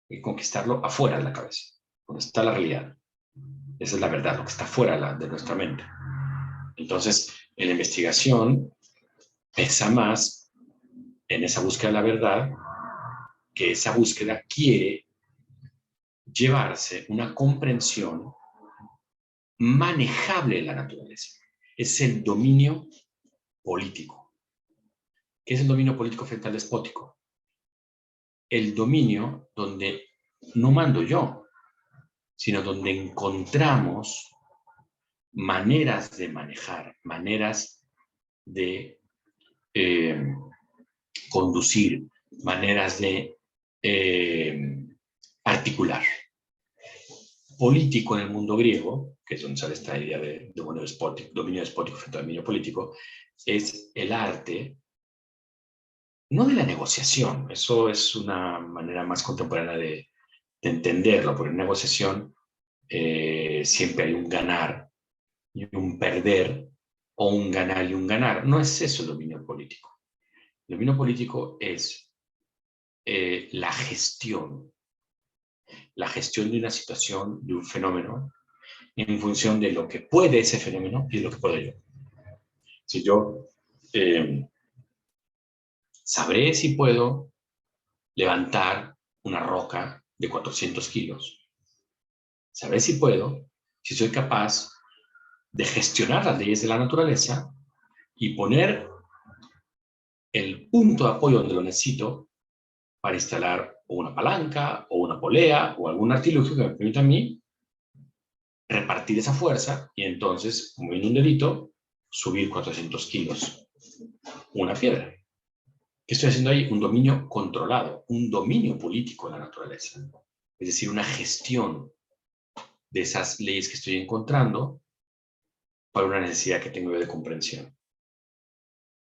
Hay que conquistarlo afuera de la cabeza, donde está la realidad. Esa es la verdad, lo que está fuera de nuestra mente. Entonces, en la investigación pesa más en esa búsqueda de la verdad, que esa búsqueda quiere llevarse una comprensión manejable de la naturaleza. Es el dominio político. ¿Qué es el dominio político frente al despótico? El dominio donde no mando yo, sino donde encontramos maneras de manejar, maneras de conducir, maneras de articular. Político en el mundo griego, que es donde sale esta idea de dominio despótico frente al dominio político, es el arte, no de la negociación, eso es una manera más contemporánea de entenderlo, porque en negociación siempre hay un ganar y un perder, o un ganar y un ganar. No es eso el dominio político. El dominio político es la gestión de una situación, de un fenómeno, en función de lo que puede ese fenómeno y de lo que puedo yo. Si yo sabré si puedo levantar una roca de 400 kilos, sabré si puedo, si soy capaz de gestionar las leyes de la naturaleza y poner el punto de apoyo donde lo necesito para instalar una palanca o una polea o algún artilugio que me permita a mí repartir esa fuerza y entonces, moviendo un dedito, subir 400 kilos una piedra. ¿Qué estoy haciendo ahí? Un dominio controlado, un dominio político de la naturaleza. Es decir, una gestión de esas leyes que estoy encontrando para una necesidad que tengo de comprensión.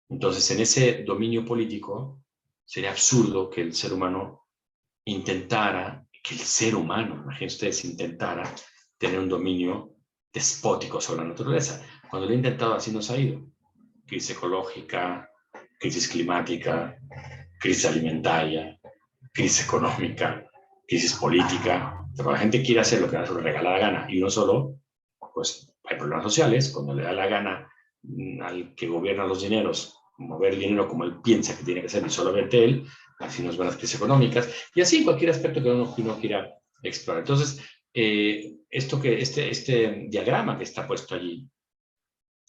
Entonces, en ese dominio político, sería absurdo que el ser humano intentara, que el ser humano, imagínense ustedes, intentara tener un dominio despótico sobre la naturaleza. Cuando lo he intentado, así nos ha ido. Crisis ecológica, crisis climática, crisis alimentaria, crisis económica, crisis política. Pero la gente quiere hacer lo que le regala la gana y uno solo, pues hay problemas sociales. Cuando le da la gana al que gobierna los dineros mover el dinero como él piensa que tiene que ser y solo verte él, así nos van las crisis económicas y así en cualquier aspecto que uno quiera explorar. Entonces, este diagrama que está puesto allí,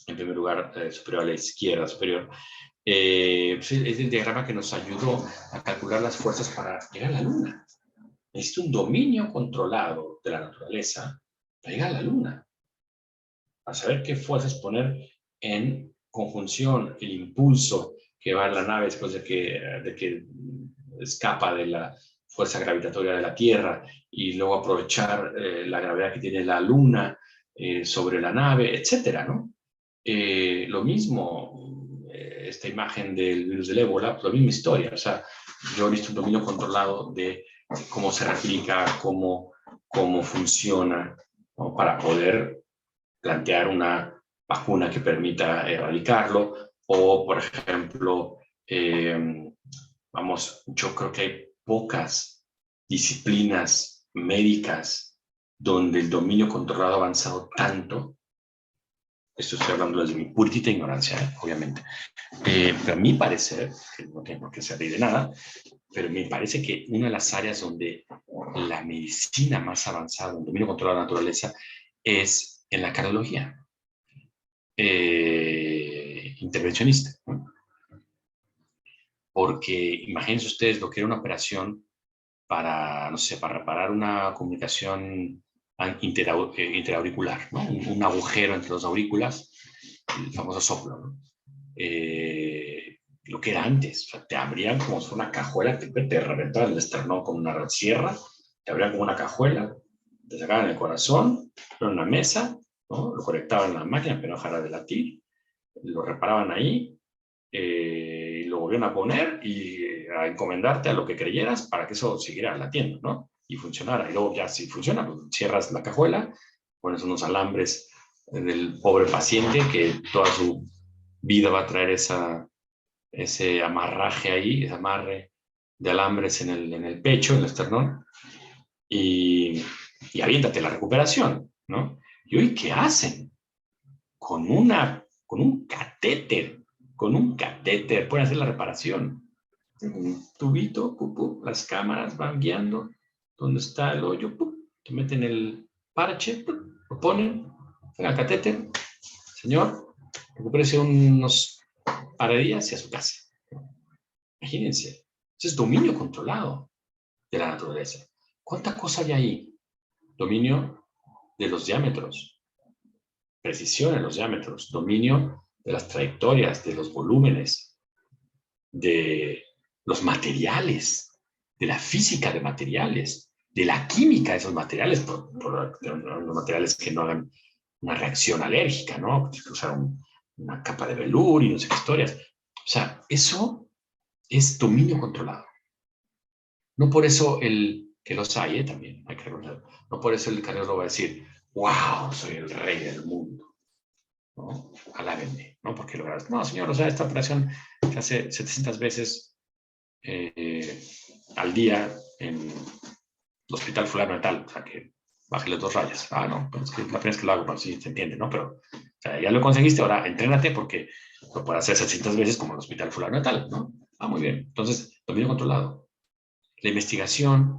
en primer lugar, superior a la izquierda superior, pues es el diagrama que nos ayudó a calcular las fuerzas para llegar a la Luna. Necesita un dominio controlado de la naturaleza para llegar a la Luna, para saber qué fuerzas poner en conjunción, el impulso que va en la nave después de que escapa de la fuerza gravitatoria de la Tierra y luego aprovechar la gravedad que tiene la Luna sobre la nave, etcétera, ¿no? Lo mismo, esta imagen del virus del ébola, la misma historia. O sea, yo he visto un dominio controlado de cómo se replica, cómo funciona, ¿no? Para poder plantear una vacuna que permita erradicarlo, o, por ejemplo, yo creo que hay pocas disciplinas médicas donde el dominio controlado ha avanzado tanto. Esto estoy hablando desde mi puritita ignorancia, obviamente. Pero a mi parecer, que no tengo que salir de nada, pero me parece que una de las áreas donde la medicina más avanzada, el dominio controlado de la naturaleza, es en la cardiología. Intervencionista. Porque imagínense ustedes lo que era una operación para, no sé, para reparar una comunicación interauricular, ¿no? Un agujero entre dos aurículas, el famoso soplo, ¿no? Lo que era antes, o sea, te abrían como si fuera una cajuela, te reventaban el esternón con una sierra, te abrían como una cajuela, te sacaban el corazón, en una mesa, ¿no? Lo conectaban a la máquina que no dejara de latir, lo reparaban ahí, lo volvieron a poner y a encomendarte a lo que creyeras para que eso siguiera latiendo, ¿no? Y funcionara. Y luego ya si funciona, pues cierras la cajuela, pones unos alambres del pobre paciente que toda su vida va a traer ese amarraje ahí, ese amarre de alambres en el pecho, en el esternón, y aviéntate la recuperación, ¿no? ¿Y hoy qué hacen? Con un catéter, pueden hacer la reparación. Un tubito, las cámaras van guiando donde está el hoyo, te meten el parche, lo ponen, en el catéter, señor, recupérese unos par de días y a su casa. Imagínense, eso es dominio controlado de la naturaleza. ¿Cuánta cosa hay ahí? Dominio de los diámetros, precisión en los diámetros, dominio de las trayectorias, de los volúmenes, de los materiales, de la física de materiales, de la química de esos materiales, por los materiales que no hagan una reacción alérgica, ¿no? Usar una capa de velour y no sé qué historias. O sea, eso es dominio controlado. No por eso que los hay, también hay que recordar, no por eso el cardiólogo va a decir, wow, soy el rey del mundo, ¿no? Alábenme, ¿no? Porque logras, no, señor, o sea, esta operación se hace 700 veces al día en el hospital fulano de tal, o sea que, bájale 2 rayas. Ah, no, pues es que la primera vez que lo hago, pues sí, se entiende, ¿no? Pero, o sea, ya lo conseguiste, ahora entrénate porque lo puedes hacer 700 veces como en el hospital fulano y tal, ¿no? Ah, muy bien. Entonces, dominio controlado. La investigación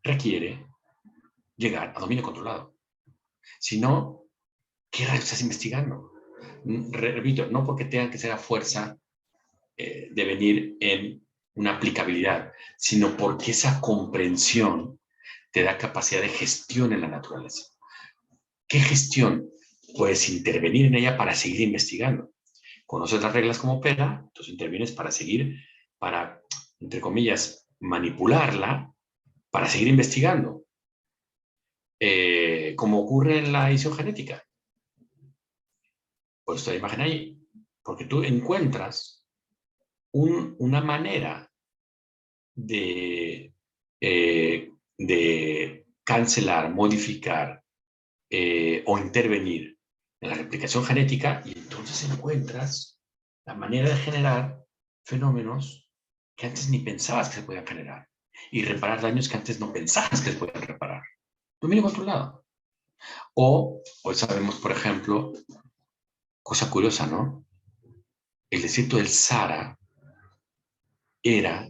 requiere llegar a dominio controlado. Si no, ¿qué rayos estás investigando? Repito, no porque tenga que ser a fuerza de venir en una aplicabilidad, sino porque esa comprensión te da capacidad de gestión en la naturaleza. ¿Qué gestión? Puedes intervenir en ella para seguir investigando. Conoces las reglas como opera, entonces intervienes para seguir, para, entre comillas, manipularla, para seguir investigando. Como ocurre en la edición genética. Por esta imagen ahí, porque tú encuentras una manera de cancelar, modificar o intervenir en la replicación genética y entonces encuentras la manera de generar fenómenos que antes ni pensabas que se podían generar y reparar daños que antes no pensabas que se podían reparar. Dominio controlado. O hoy sabemos, por ejemplo, cosa curiosa, ¿no? El desierto del Sahara era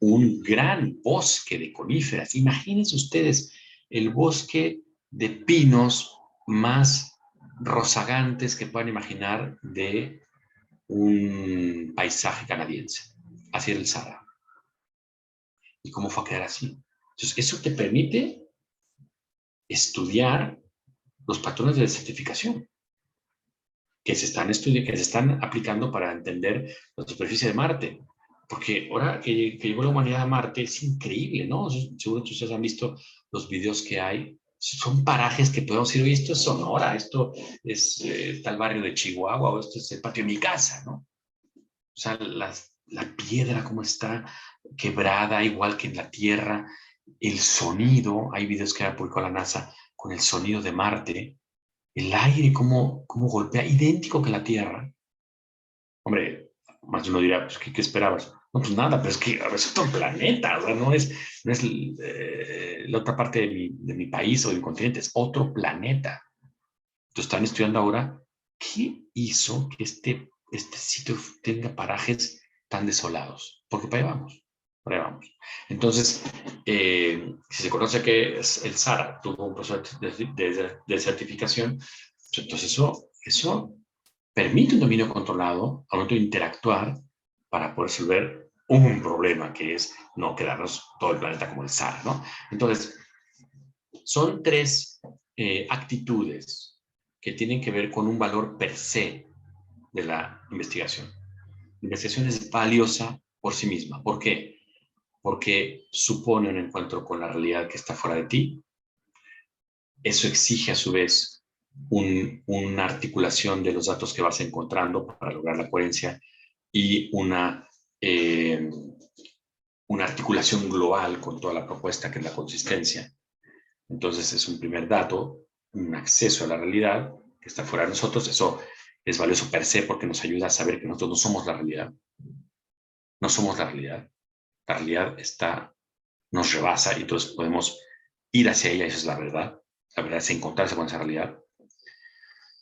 un gran bosque de coníferas. Imagínense ustedes el bosque de pinos más rozagantes que puedan imaginar de un paisaje canadiense. Así era el Sahara. ¿Y cómo fue a quedar así? Entonces, eso te permite estudiar los patrones de desertificación que se están aplicando para entender la superficie de Marte. Porque ahora que llegó la humanidad a Marte es increíble, ¿no? Seguro que ustedes han visto los videos que hay. Son parajes que podemos decir, oye, esto es Sonora, esto es tal barrio de Chihuahua, o esto es el patio de mi casa, ¿no? O sea, la piedra como está quebrada, igual que en la Tierra, el sonido, hay videos que ha publicado la NASA con el sonido de Marte, el aire como golpea, idéntico que la Tierra. Hombre, más de uno dirá, pues, ¿qué esperabas? No, pues nada, pero es que es otro planeta, o sea, no es la otra parte de mi país o del continente, es otro planeta. Entonces están estudiando ahora qué hizo que este sitio tenga parajes tan desolados, porque para allá vamos, para allá vamos. Entonces, si se conoce que es el Sahara tuvo un proceso de certificación, pues entonces eso permite un dominio controlado al momento de interactuar para poder resolver un problema que es no quedarnos todo el planeta como el Sahara, ¿no? Entonces, son 3 actitudes que tienen que ver con un valor per se de la investigación. La investigación es valiosa por sí misma. ¿Por qué? Porque supone un encuentro con la realidad que está fuera de ti. Eso exige a su vez una articulación de los datos que vas encontrando para lograr la coherencia y una articulación global con toda la propuesta que es la consistencia. Entonces es un primer dato, un acceso a la realidad que está fuera de nosotros. Eso es valioso per se porque nos ayuda a saber que nosotros no somos la realidad. No somos la realidad. La realidad nos rebasa y entonces podemos ir hacia ella, eso es la verdad. La verdad es encontrarse con esa realidad.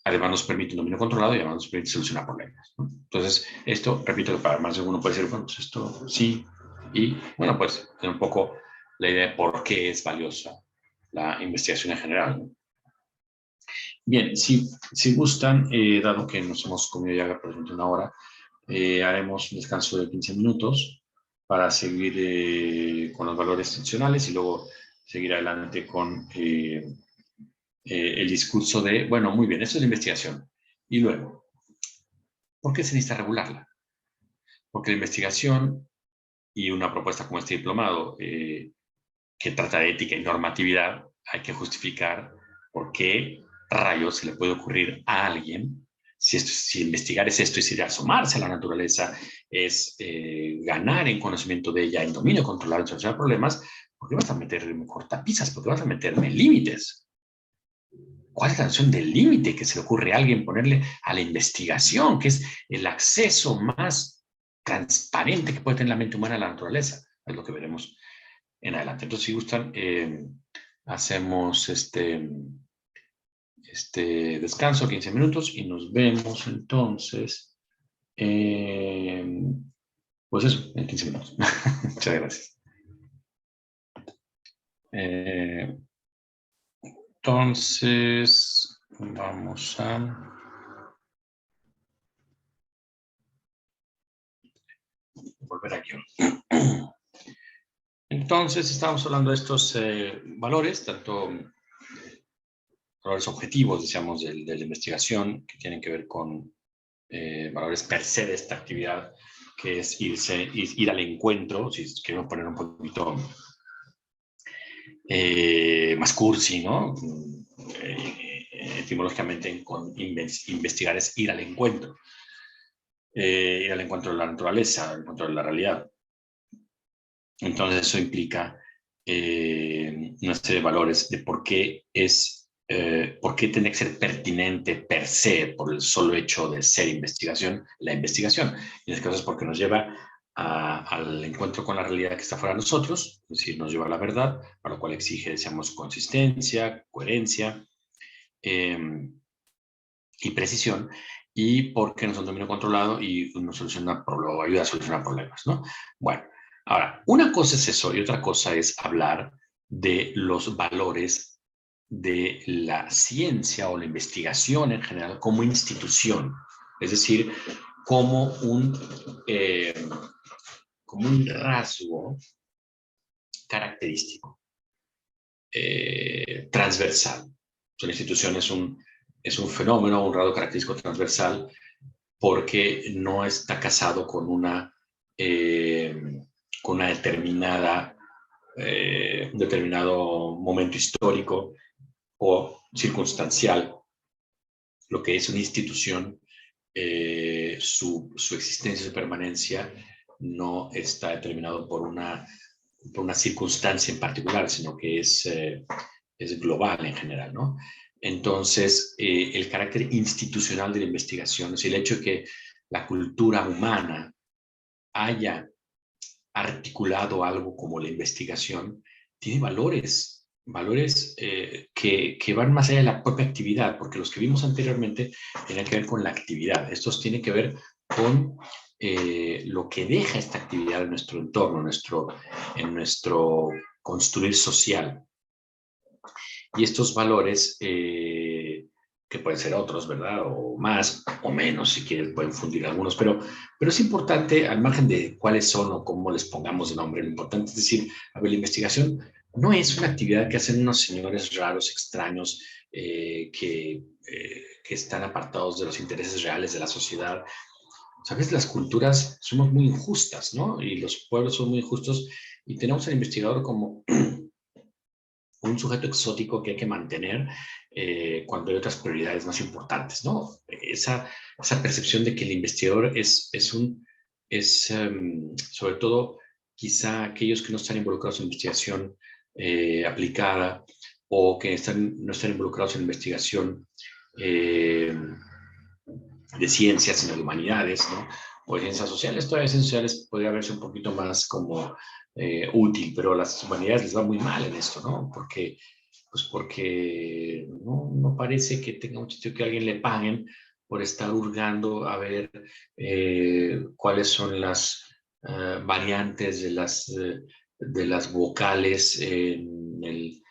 Además nos permite un dominio controlado y además nos permite solucionar problemas, ¿no? Entonces, esto, repito, que para más de uno puede decir, bueno, pues esto sí. Y, bueno, pues un poco la idea de por qué es valiosa la investigación en general, ¿no? Bien, si gustan, dado que nos hemos comido ya aproximadamente una hora, haremos un descanso de 15 minutos para seguir con los valores funcionales y luego seguir adelante con el discurso de, bueno, muy bien, eso es la investigación. Y luego, ¿por qué se necesita regularla? Porque la investigación y una propuesta como este diplomado que trata de ética y normatividad, hay que justificar por qué rayos se le puede ocurrir a alguien si investigar es esto y si asomarse a la naturaleza es ganar en conocimiento de ella, en dominio controlado, en solucionar problemas, ¿por qué vas a meterme cortapisas? ¿Por qué vas a meterme límites? ¿Cuál es la noción del límite que se le ocurre a alguien ponerle a la investigación, que es el acceso más transparente que puede tener la mente humana a la naturaleza? Es lo que veremos en adelante. Entonces, si gustan, hacemos descanso, 15 minutos, y nos vemos entonces, pues eso, en 15 minutos. Muchas gracias. Entonces, vamos a volver aquí. Entonces, estamos hablando de estos valores, tanto valores objetivos, decíamos, de la investigación, que tienen que ver con valores per se de esta actividad, que es ir al encuentro, si queremos poner un poquito más cursi, ¿no? Etimológicamente, investigar es ir al encuentro de la naturaleza, al encuentro de la realidad. Entonces eso implica una serie de valores de por qué tiene que ser pertinente per se, por el solo hecho de ser investigación, la investigación. Y en este caso es porque nos lleva al encuentro con la realidad que está fuera de nosotros, es decir, nos lleva a la verdad, para lo cual exige, decíamos, consistencia, coherencia y precisión, y porque no es un dominio controlado y nos ayuda a solucionar problemas, ¿no? Bueno, ahora, una cosa es eso y otra cosa es hablar de los valores de la ciencia o la investigación en general como institución, es decir, como eh, como un rasgo característico, transversal. Una institución es un fenómeno, un rasgo característico transversal, porque no está casado con una un determinado momento histórico o circunstancial. Lo que es una institución, su existencia y su permanencia no está determinado por una circunstancia en particular, sino que es global en general, ¿no? Entonces, el carácter institucional de la investigación, es el hecho de que la cultura humana haya articulado algo como la investigación, tiene valores que van más allá de la propia actividad, porque los que vimos anteriormente tenían que ver con la actividad. Estos tienen que ver con lo que deja esta actividad en nuestro entorno, en nuestro construir social. Y estos valores, que pueden ser otros, ¿verdad? O más o menos, si quieren, pueden fundir algunos, pero es importante, al margen de cuáles son o cómo les pongamos de nombre, lo importante es decir, a ver, la investigación no es una actividad que hacen unos señores raros, extraños, que están apartados de los intereses reales de la sociedad. Sabes, las culturas somos muy injustas, ¿no? Y los pueblos son muy injustos y tenemos al investigador como un sujeto exótico que hay que mantener cuando hay otras prioridades más importantes, ¿no? Esa percepción de que el investigador sobre todo, quizá aquellos que no están involucrados en investigación aplicada o que no están involucrados en investigación de ciencias, sino de humanidades, ¿no? O de ciencias sociales. Todavía ciencias sociales podría verse un poquito más como útil, pero a las humanidades les va muy mal en esto, ¿no? Porque no parece que tenga mucho sentido que a alguien le paguen por estar hurgando a ver cuáles son las variantes de las vocales en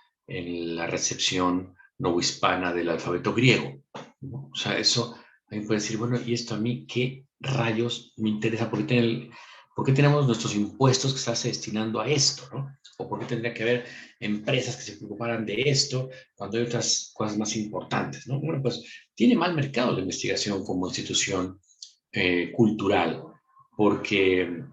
la recepción novohispana del alfabeto griego, ¿no? O sea, eso alguien puede decir, bueno, ¿y esto a mí qué rayos me interesa? ¿Por qué tenemos nuestros impuestos que estarse destinando a esto, ¿no? ¿O por qué tendría que haber empresas que se preocuparan de esto cuando hay otras cosas más importantes, ¿no? Bueno, pues tiene mal mercado la investigación como institución cultural, porque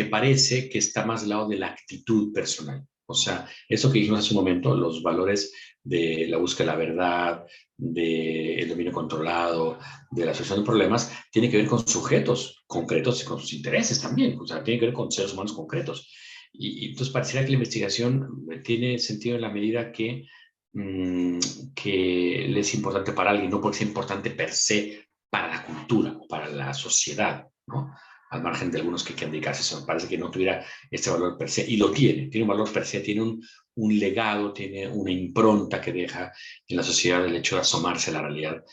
parece que está más al lado de la actitud personal. O sea, eso que dijimos hace un momento, los valores de la búsqueda de la verdad, del dominio controlado, de la solución de problemas, tiene que ver con sujetos concretos y con sus intereses también. O sea, tiene que ver con seres humanos concretos. Y entonces pareciera que la investigación tiene sentido en la medida que le es importante para alguien, no porque sea importante per se para la cultura o para la sociedad, ¿no? al margen de algunos que quieren dedicarse a eso. Me parece que no tuviera este valor per se, y lo tiene un valor per se, tiene un legado, tiene una impronta que deja en la sociedad el hecho de asomarse a la realidad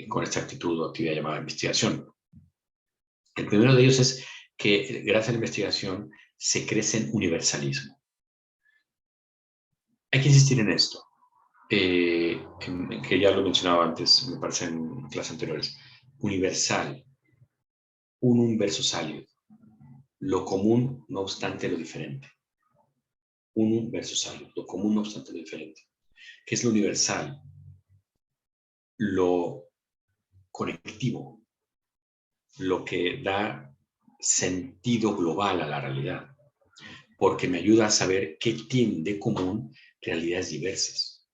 con esta actitud o actividad llamada investigación. El primero de ellos es que gracias a la investigación se crece en universalismo. Hay que insistir en esto, que ya lo mencionaba antes, me parece en clases anteriores. Universal, unum versus aliud, lo común no obstante lo diferente. Unum versus aliud, lo común no obstante lo diferente. ¿Qué es lo universal? Lo conectivo, lo que da sentido global a la realidad, porque me ayuda a saber qué tienen de común realidades diversas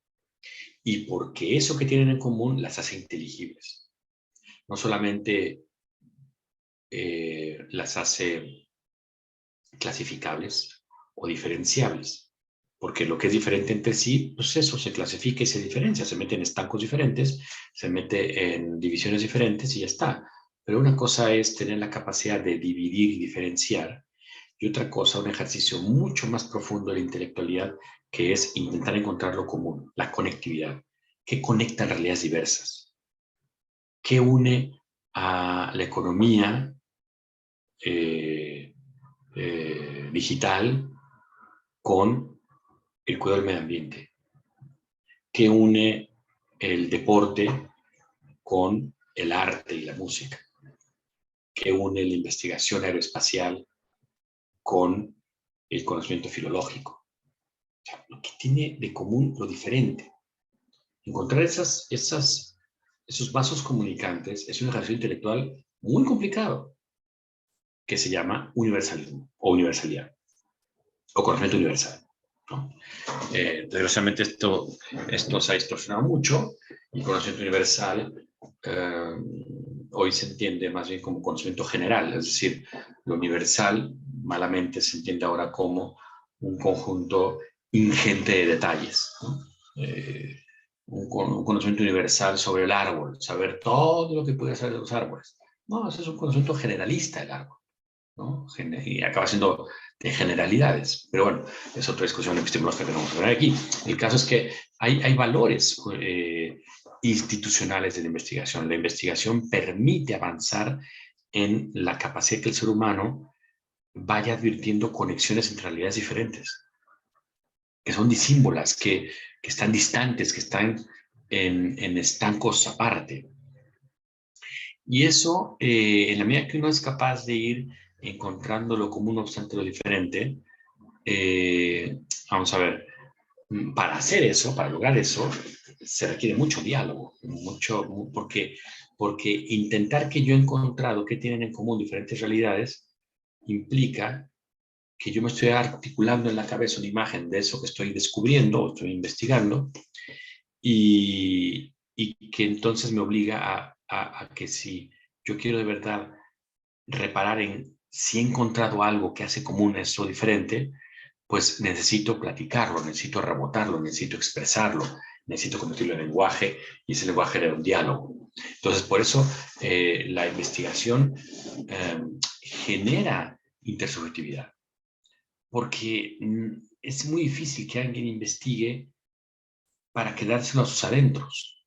y porque eso que tienen en común las hace inteligibles. No solamente las hace clasificables o diferenciables, porque lo que es diferente entre sí, pues eso se clasifica y se diferencia, se mete en estancos diferentes, se mete en divisiones diferentes y ya está. Pero una cosa es tener la capacidad de dividir y diferenciar, y otra cosa, un ejercicio mucho más profundo de la intelectualidad, que es intentar encontrar lo común, la conectividad. ¿Qué conecta realidades diversas? ¿Qué une a la economía digital con el cuidado del medio ambiente? ¿Qué une el deporte con el arte y la música? ¿Qué une la investigación aeroespacial con el conocimiento filológico? O sea, lo que tiene de común lo diferente. Encontrar esos vasos comunicantes es un ejercicio intelectual muy complicado que se llama universalismo o universalidad o conocimiento universal, ¿no? Desgraciadamente esto se ha distorsionado mucho y conocimiento universal hoy se entiende más bien como conocimiento general, es decir, lo universal malamente se entiende ahora como un conjunto ingente de detalles, ¿no? Un conocimiento universal sobre el árbol, saber todo lo que puede saber de los árboles. No, ese es un conocimiento generalista del árbol, ¿no? Y acaba siendo de generalidades. Pero bueno, es otra discusión epistemológica que tenemos que hablar aquí. El caso es que hay valores institucionales de la investigación. La investigación permite avanzar en la capacidad que el ser humano vaya advirtiendo conexiones entre realidades diferentes, que son disímbolas, que están distantes, que están en estancos aparte. Y eso, en la medida que uno es capaz de ir encontrando lo común, no obstante lo diferente, vamos a ver, para hacer eso, para lograr eso, se requiere mucho diálogo, porque intentar que yo he encontrado qué tienen en común diferentes realidades implica que yo me estoy articulando en la cabeza una imagen de eso que estoy descubriendo o estoy investigando y que entonces me obliga a que si yo quiero de verdad reparar en si he encontrado algo que hace común eso diferente, pues necesito platicarlo, necesito rebotarlo, necesito expresarlo, necesito convertirlo en lenguaje y ese lenguaje era un diálogo. Entonces, por eso la investigación genera intersubjetividad, porque es muy difícil que alguien investigue para quedárselo a sus adentros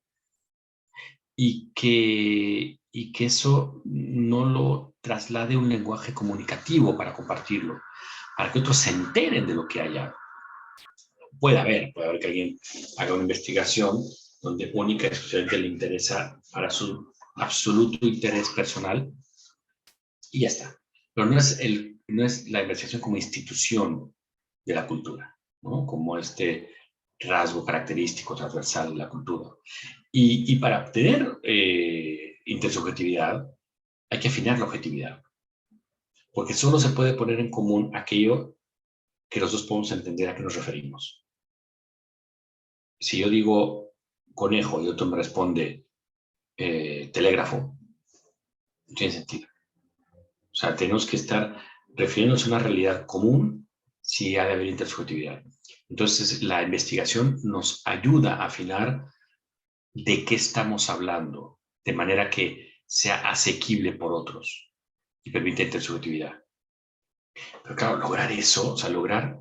y que eso no lo traslade a un lenguaje comunicativo para compartirlo, para que otros se enteren de lo que haya. Puede haber que alguien haga una investigación donde única y exclusivamente le interesa para su absoluto interés personal y ya está. Pero no es la investigación como institución de la cultura, ¿no? Como este rasgo característico transversal de la cultura. Y para obtener intersubjetividad hay que afinar la objetividad, porque solo se puede poner en común aquello que los dos podemos entender a qué nos referimos. Si yo digo conejo y otro me responde telégrafo, no tiene sentido. O sea, tenemos que estar refiriéndonos a una realidad común si ha de haber intersubjetividad. Entonces, la investigación nos ayuda a afinar de qué estamos hablando, de manera que sea asequible por otros. y permite intersubjetividad. Pero claro, lograr eso, o sea, lograr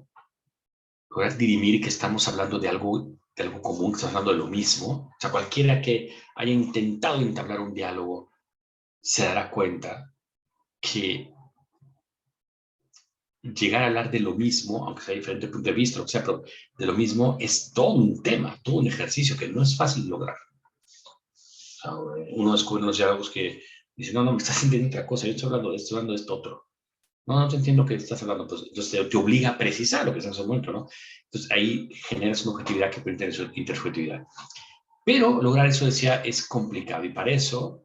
dirimir que estamos hablando de algo común, que estamos hablando de lo mismo. O sea, cualquiera que haya intentado entablar un diálogo se dará cuenta que llegar a hablar de lo mismo, aunque sea diferente punto de vista, o sea, pero de lo mismo es todo un tema, todo un ejercicio que no es fácil lograr. O sea, uno descubre en los diálogos que dice, no, me estás entendiendo otra cosa, yo estoy hablando de esto otro. No te entiendo que estás hablando. Pues, entonces te obliga a precisar lo que estás en ese momento, ¿no? Entonces ahí generas una objetividad que permite intersubjetividad. Pero lograr eso, decía, es complicado y para eso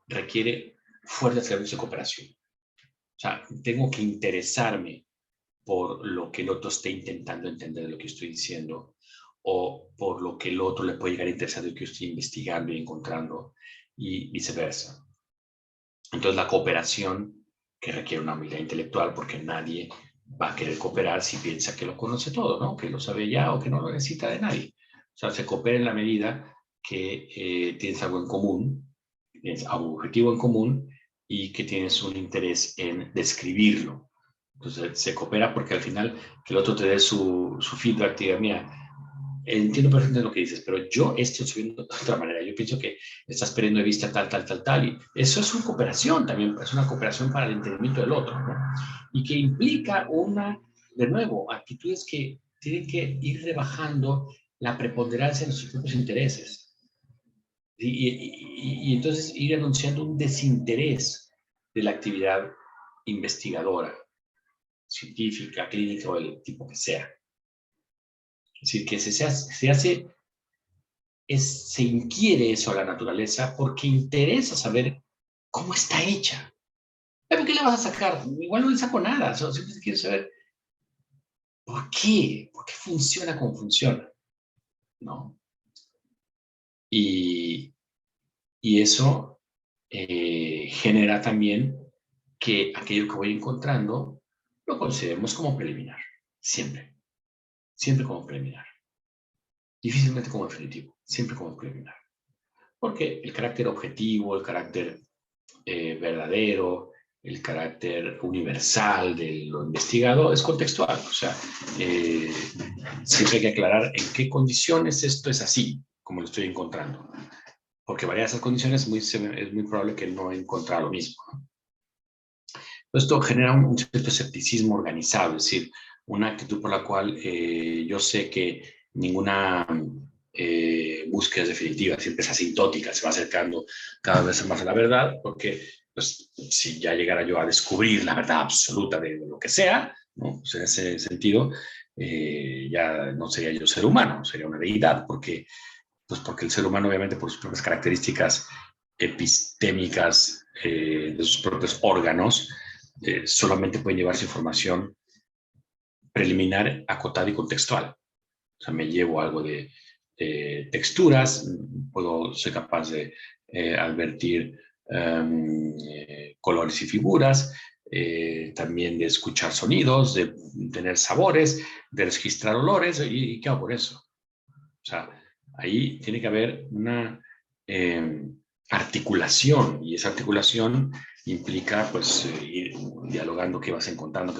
requiere fuertes elementos de cooperación. O sea, tengo que interesarme por lo que el otro esté intentando entender de lo que estoy diciendo o por lo que el otro le puede llegar a interesar de lo que yo estoy investigando y encontrando y viceversa. Entonces la cooperación que requiere una habilidad intelectual porque nadie va a querer cooperar si piensa que lo conoce todo, ¿no? Que lo sabe ya o que no lo necesita de nadie. O sea, se coopera en la medida que tienes algo en común, tienes algún objetivo en común y que tienes un interés en describirlo. Entonces se coopera porque al final que el otro te dé su feedback, te diga, mira, entiendo perfectamente lo que dices, pero yo estoy subiendo de otra manera. Yo pienso que estás perdiendo de vista tal. Y eso es una cooperación también, es una cooperación para el entendimiento del otro, ¿no? Y que implica de nuevo, actitudes que tienen que ir rebajando la preponderancia de nuestros propios intereses. Y entonces ir anunciando un desinterés de la actividad investigadora, científica, clínica o del tipo que sea. Es decir, que se inquiere eso a la naturaleza porque interesa saber cómo está hecha. ¿Por qué le vas a sacar? Igual no le saco nada, solo simplemente quiero saber por qué funciona como funciona, ¿no? Y, y eso genera también que aquello que voy encontrando lo consideremos como preliminar, siempre, siempre como preliminar. Difícilmente como definitivo, siempre como preliminar. Porque el carácter objetivo, el carácter verdadero, el carácter universal de lo investigado es contextual. O sea, siempre hay que aclarar en qué condiciones esto es así, como lo estoy encontrando. Porque varias esas condiciones es muy probable que no encuentre lo mismo, ¿no? Esto genera un cierto escepticismo organizado, es decir, una actitud por la cual yo sé que ninguna búsqueda es definitiva, siempre es asintótica, se va acercando cada vez más a la verdad, porque pues, si ya llegara yo a descubrir la verdad absoluta de lo que sea, ¿no? Pues en ese sentido, ya no sería yo ser humano, sería una deidad, porque el ser humano, obviamente, por sus propias características epistémicas de sus propios órganos, solamente pueden llevarse información preliminar, acotada y contextual. O sea, me llevo algo de texturas, soy capaz de advertir colores y figuras, también de escuchar sonidos, de tener sabores, de registrar olores, y ¿qué hago por eso? O sea, ahí tiene que haber una articulación, y esa articulación implica pues ir dialogando qué vas encontrando,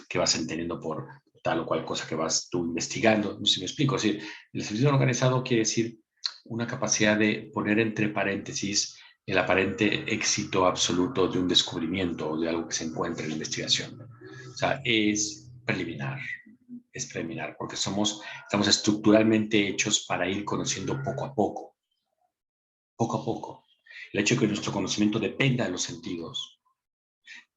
qué vas entendiendo por tal o cual cosa que vas tú investigando. No sé si me explico. Es decir, el servicio organizado quiere decir una capacidad de poner entre paréntesis el aparente éxito absoluto de un descubrimiento o de algo que se encuentra en la investigación. O sea, es preliminar, porque estamos estructuralmente hechos para ir conociendo poco a poco, poco a poco. El hecho de que nuestro conocimiento dependa de los sentidos,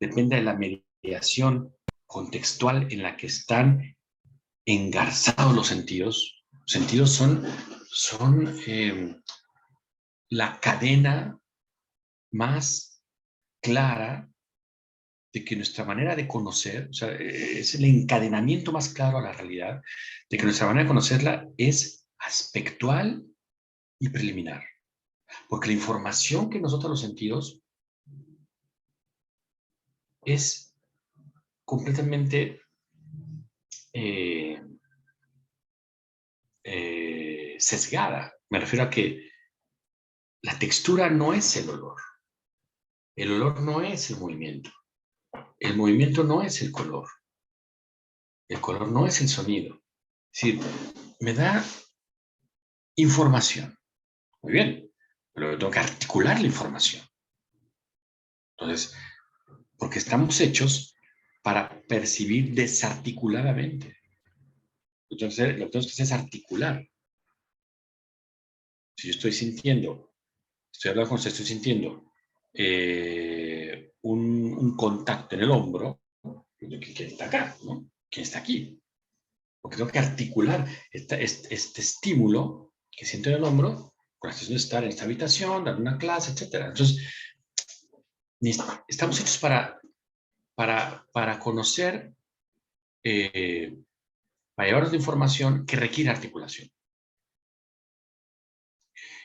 dependa de la mediación contextual en la que están engarzados los sentidos. Los sentidos son la cadena más clara de que nuestra manera de conocer, o sea, es el encadenamiento más claro a la realidad, de que nuestra manera de conocerla es aspectual y preliminar. Porque la información que nosotros los sentidos es completamente sesgada. Me refiero a que la textura no es el olor. El olor no es el movimiento no es el color no es el sonido. Es decir, me da información, muy bien, pero yo tengo que articular la información. Entonces, porque estamos hechos para percibir desarticuladamente. Entonces, lo que tenemos que hacer es articular. Si yo estoy sintiendo, estoy hablando con usted, estoy sintiendo un contacto en el hombro, ¿quién está acá? ¿No? ¿Quién está aquí? Porque tengo que articular este estímulo que siento en el hombro con la situación de estar en esta habitación, dar una clase, etc. Entonces, estamos hechos para conocer, para llevarnos de información que requiere articulación.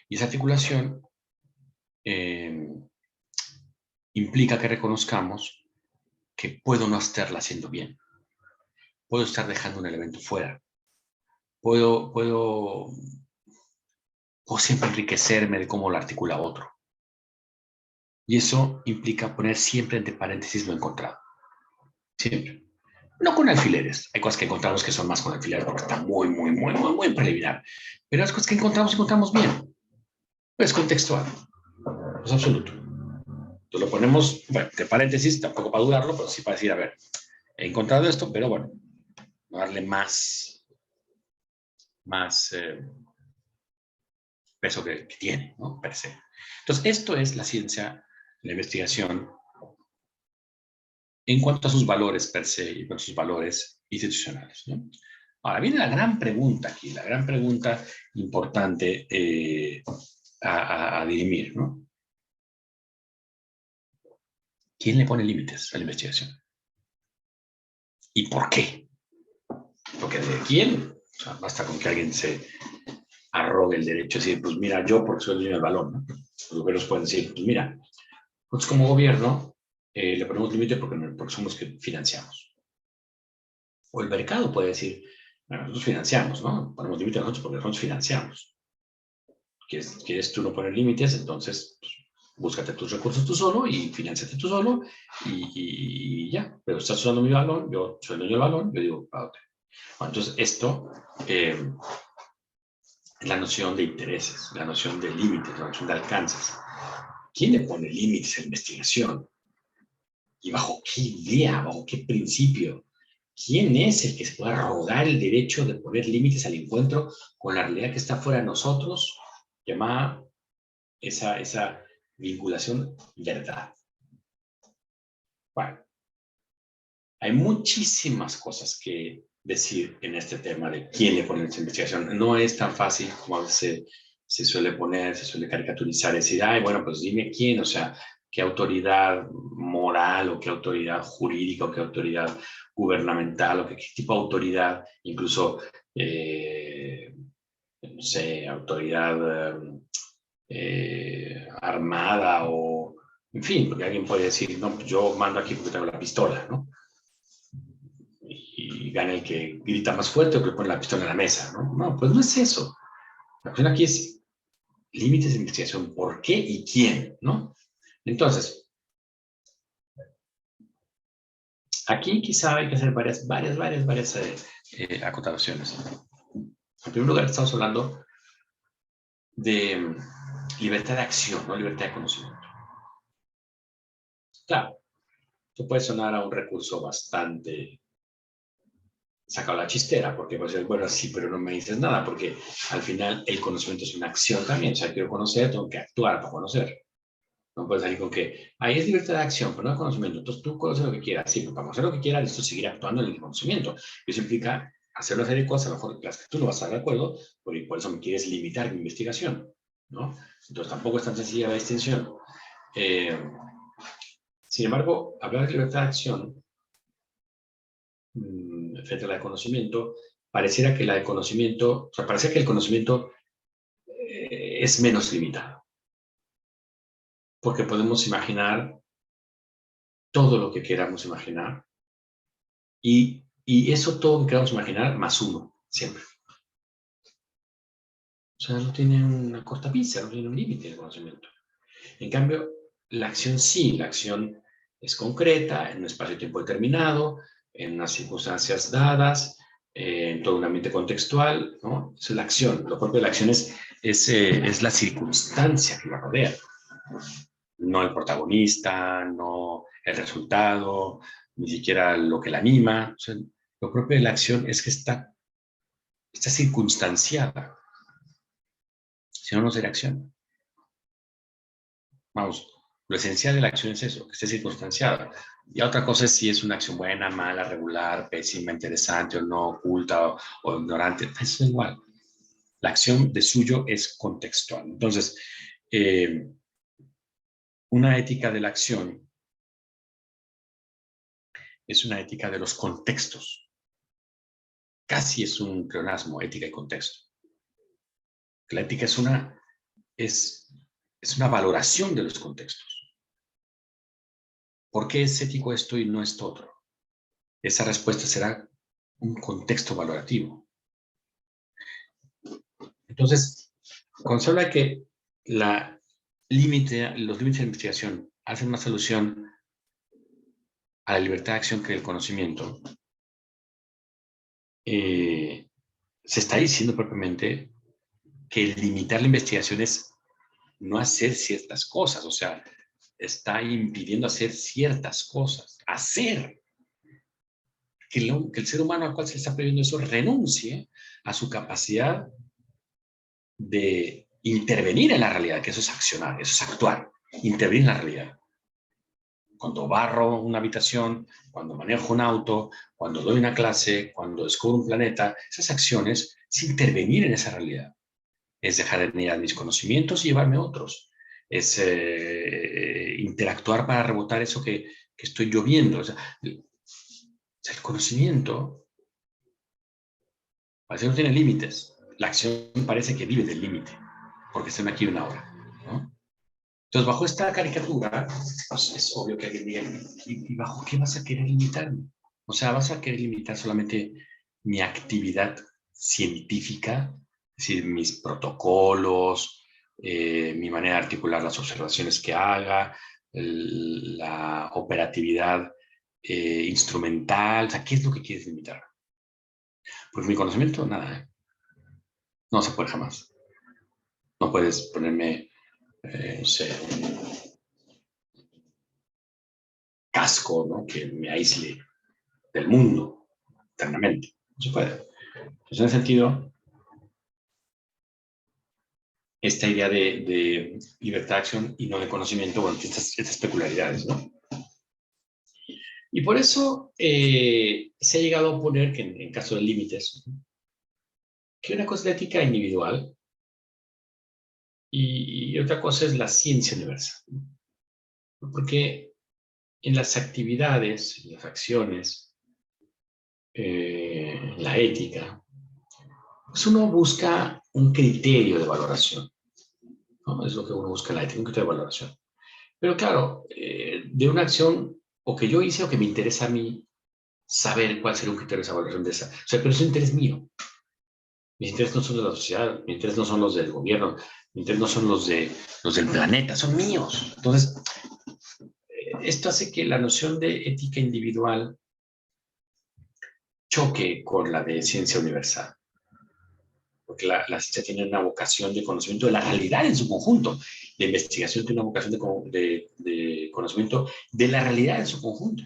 Y esa articulación implica que reconozcamos que puedo no estarla haciendo bien. Puedo estar dejando un elemento fuera. Puedo siempre enriquecerme de cómo lo articula otro. Y eso implica poner siempre entre paréntesis lo encontrado. Siempre. No con alfileres. Hay cosas que encontramos que son más con alfileres porque está muy preliminar. Pero las cosas que encontramos bien. Es contextual. Es absoluto. Entonces lo ponemos, bueno, entre paréntesis, tampoco para dudarlo, pero sí para decir, a ver, he encontrado esto, pero bueno, no darle más peso que tiene, ¿no? Per se. Entonces, esto es la ciencia, la investigación, en cuanto a sus valores per se y con sus valores institucionales, ¿no? Ahora viene la gran pregunta aquí, la gran pregunta importante a dirimir, ¿no? ¿Quién le pone límites a la investigación? ¿Y por qué? Porque de quién, o sea, basta con que alguien se arrogue el derecho de decir, pues mira, yo porque soy el dueño del balón, ¿no? Los gobiernos pueden decir, pues mira, nosotros como gobierno le ponemos límite porque somos que financiamos. O el mercado puede decir, bueno, nosotros financiamos, ¿no? Ponemos límite a nosotros porque nosotros financiamos. ¿Quieres tú no poner límites? Entonces, pues, búscate tus recursos tú solo y financiate tú solo y ya. Pero estás usando mi balón, yo soy el dueño del balón, yo digo, págate. Bueno, entonces, esto es la noción de intereses, la noción de límites, la noción de alcances. ¿Quién le pone límites a la investigación? ¿Y bajo qué idea, bajo qué principio? ¿Quién es el que se puede arrogar el derecho de poner límites al encuentro con la realidad que está fuera de nosotros, llamada esa vinculación verdad? Bueno, hay muchísimas cosas que decir en este tema de quién le pone esta investigación. No es tan fácil como se suele poner, se suele caricaturizar, decir, ay, bueno, pues dime quién, o sea, qué autoridad moral o qué autoridad jurídica o qué autoridad gubernamental o qué tipo de autoridad, incluso, no sé, autoridad armada o, en fin, porque alguien puede decir, no, pues yo mando aquí porque tengo la pistola, ¿no? Y gana el que grita más fuerte o que pone la pistola en la mesa, ¿no? No, pues no es eso. La cuestión aquí es límites de investigación, por qué y quién, ¿no? Entonces, aquí quizá hay que hacer varias acotaciones. En primer lugar, estamos hablando de libertad de acción, no libertad de conocimiento. Claro, esto puede sonar a un recurso bastante sacado la chistera, porque puede ser, bueno, sí, pero no me dices nada, porque al final el conocimiento es una acción también, o sea, quiero conocer, tengo que actuar para conocer. No puedes salir con que, ahí es libertad de acción, pero no de conocimiento. Entonces tú conoces lo que quieras. Sí, pero para conocer lo que quieras, necesito seguir actuando en el conocimiento. Eso implica hacer una serie de cosas, a lo mejor las que tú no vas a estar de acuerdo, porque por eso me quieres limitar mi investigación, ¿no? Entonces tampoco es tan sencilla la distinción. Sin embargo, hablar de libertad de acción frente a la de conocimiento, pareciera que la de conocimiento, o sea, pareciera que el conocimiento es menos limitado, porque podemos imaginar todo lo que queramos imaginar y eso todo lo que queramos imaginar más uno, siempre. O sea, no tiene una cortapisa, no tiene un límite el conocimiento. En cambio, la acción sí, la acción es concreta, en un espacio-tiempo determinado, en unas circunstancias dadas, en todo un ambiente contextual, ¿no? Eso es la acción. Lo propio de la acción es la circunstancia que la rodea, no el protagonista, no el resultado, ni siquiera lo que la anima. O sea, lo propio de la acción es que está circunstanciada. Si no, no sería acción. Vamos, lo esencial de la acción es eso, que esté circunstanciada. Y otra cosa es si es una acción buena, mala, regular, pésima, interesante o no, oculta o ignorante. Eso es igual. La acción de suyo es contextual. Entonces, una ética de la acción es una ética de los contextos. Casi es un pleonasmo, ética y contexto. La ética es una valoración de los contextos. ¿Por qué es ético esto y no esto otro? Esa respuesta será un contexto valorativo. Entonces, cuando se habla de que los límites de investigación hacen más alusión a la libertad de acción que el conocimiento, se está diciendo propiamente que el limitar la investigación es no hacer ciertas cosas, o sea, está impidiendo hacer ciertas cosas, que el ser humano al cual se le está prohibiendo eso renuncie a su capacidad de intervenir en la realidad, que eso es accionar, eso es actuar, intervenir en la realidad. Cuando barro una habitación, cuando manejo un auto, cuando doy una clase, cuando descubro un planeta, esas acciones es intervenir en esa realidad. Es dejar de mirar mis conocimientos y llevarme otros. Es interactuar para rebotar eso que estoy yo viendo. O sea, el conocimiento parece que no tiene límites. La acción parece que vive del límite, porque está aquí una hora, ¿no? Entonces, bajo esta caricatura, pues es obvio que alguien diga, ¿y bajo qué vas a querer limitarme? O sea, ¿vas a querer limitar solamente mi actividad científica, es decir, mis protocolos, mi manera de articular las observaciones que haga, la operatividad instrumental? O sea, ¿qué es lo que quieres limitar? Pues mi conocimiento, nada, ¿eh? No se puede jamás. No puedes ponerme, no sé, casco, ¿no? Que me aísle del mundo eternamente. No se puede. Entonces, en ese sentido, esta idea de libertad de acción y no de conocimiento, bueno, tiene estas peculiaridades, ¿no? Y por eso se ha llegado a poner que en caso de límites, que una cosa es la ética individual y otra cosa es la ciencia universal. Porque en las actividades, en las acciones, la ética, pues uno busca un criterio de valoración, ¿no? Es lo que uno busca en la ética, un criterio de valoración. Pero claro, de una acción o que yo hice o que me interesa a mí saber cuál será un criterio de esa valoración de esa. O sea, pero es un interés mío. Mis intereses no son de la sociedad, mis intereses no son los del gobierno, mis intereses no son los del planeta, son míos. Entonces, esto hace que la noción de ética individual choque con la de ciencia universal. Porque la ciencia tiene una vocación de conocimiento de la realidad en su conjunto. La investigación tiene una vocación de conocimiento de la realidad en su conjunto.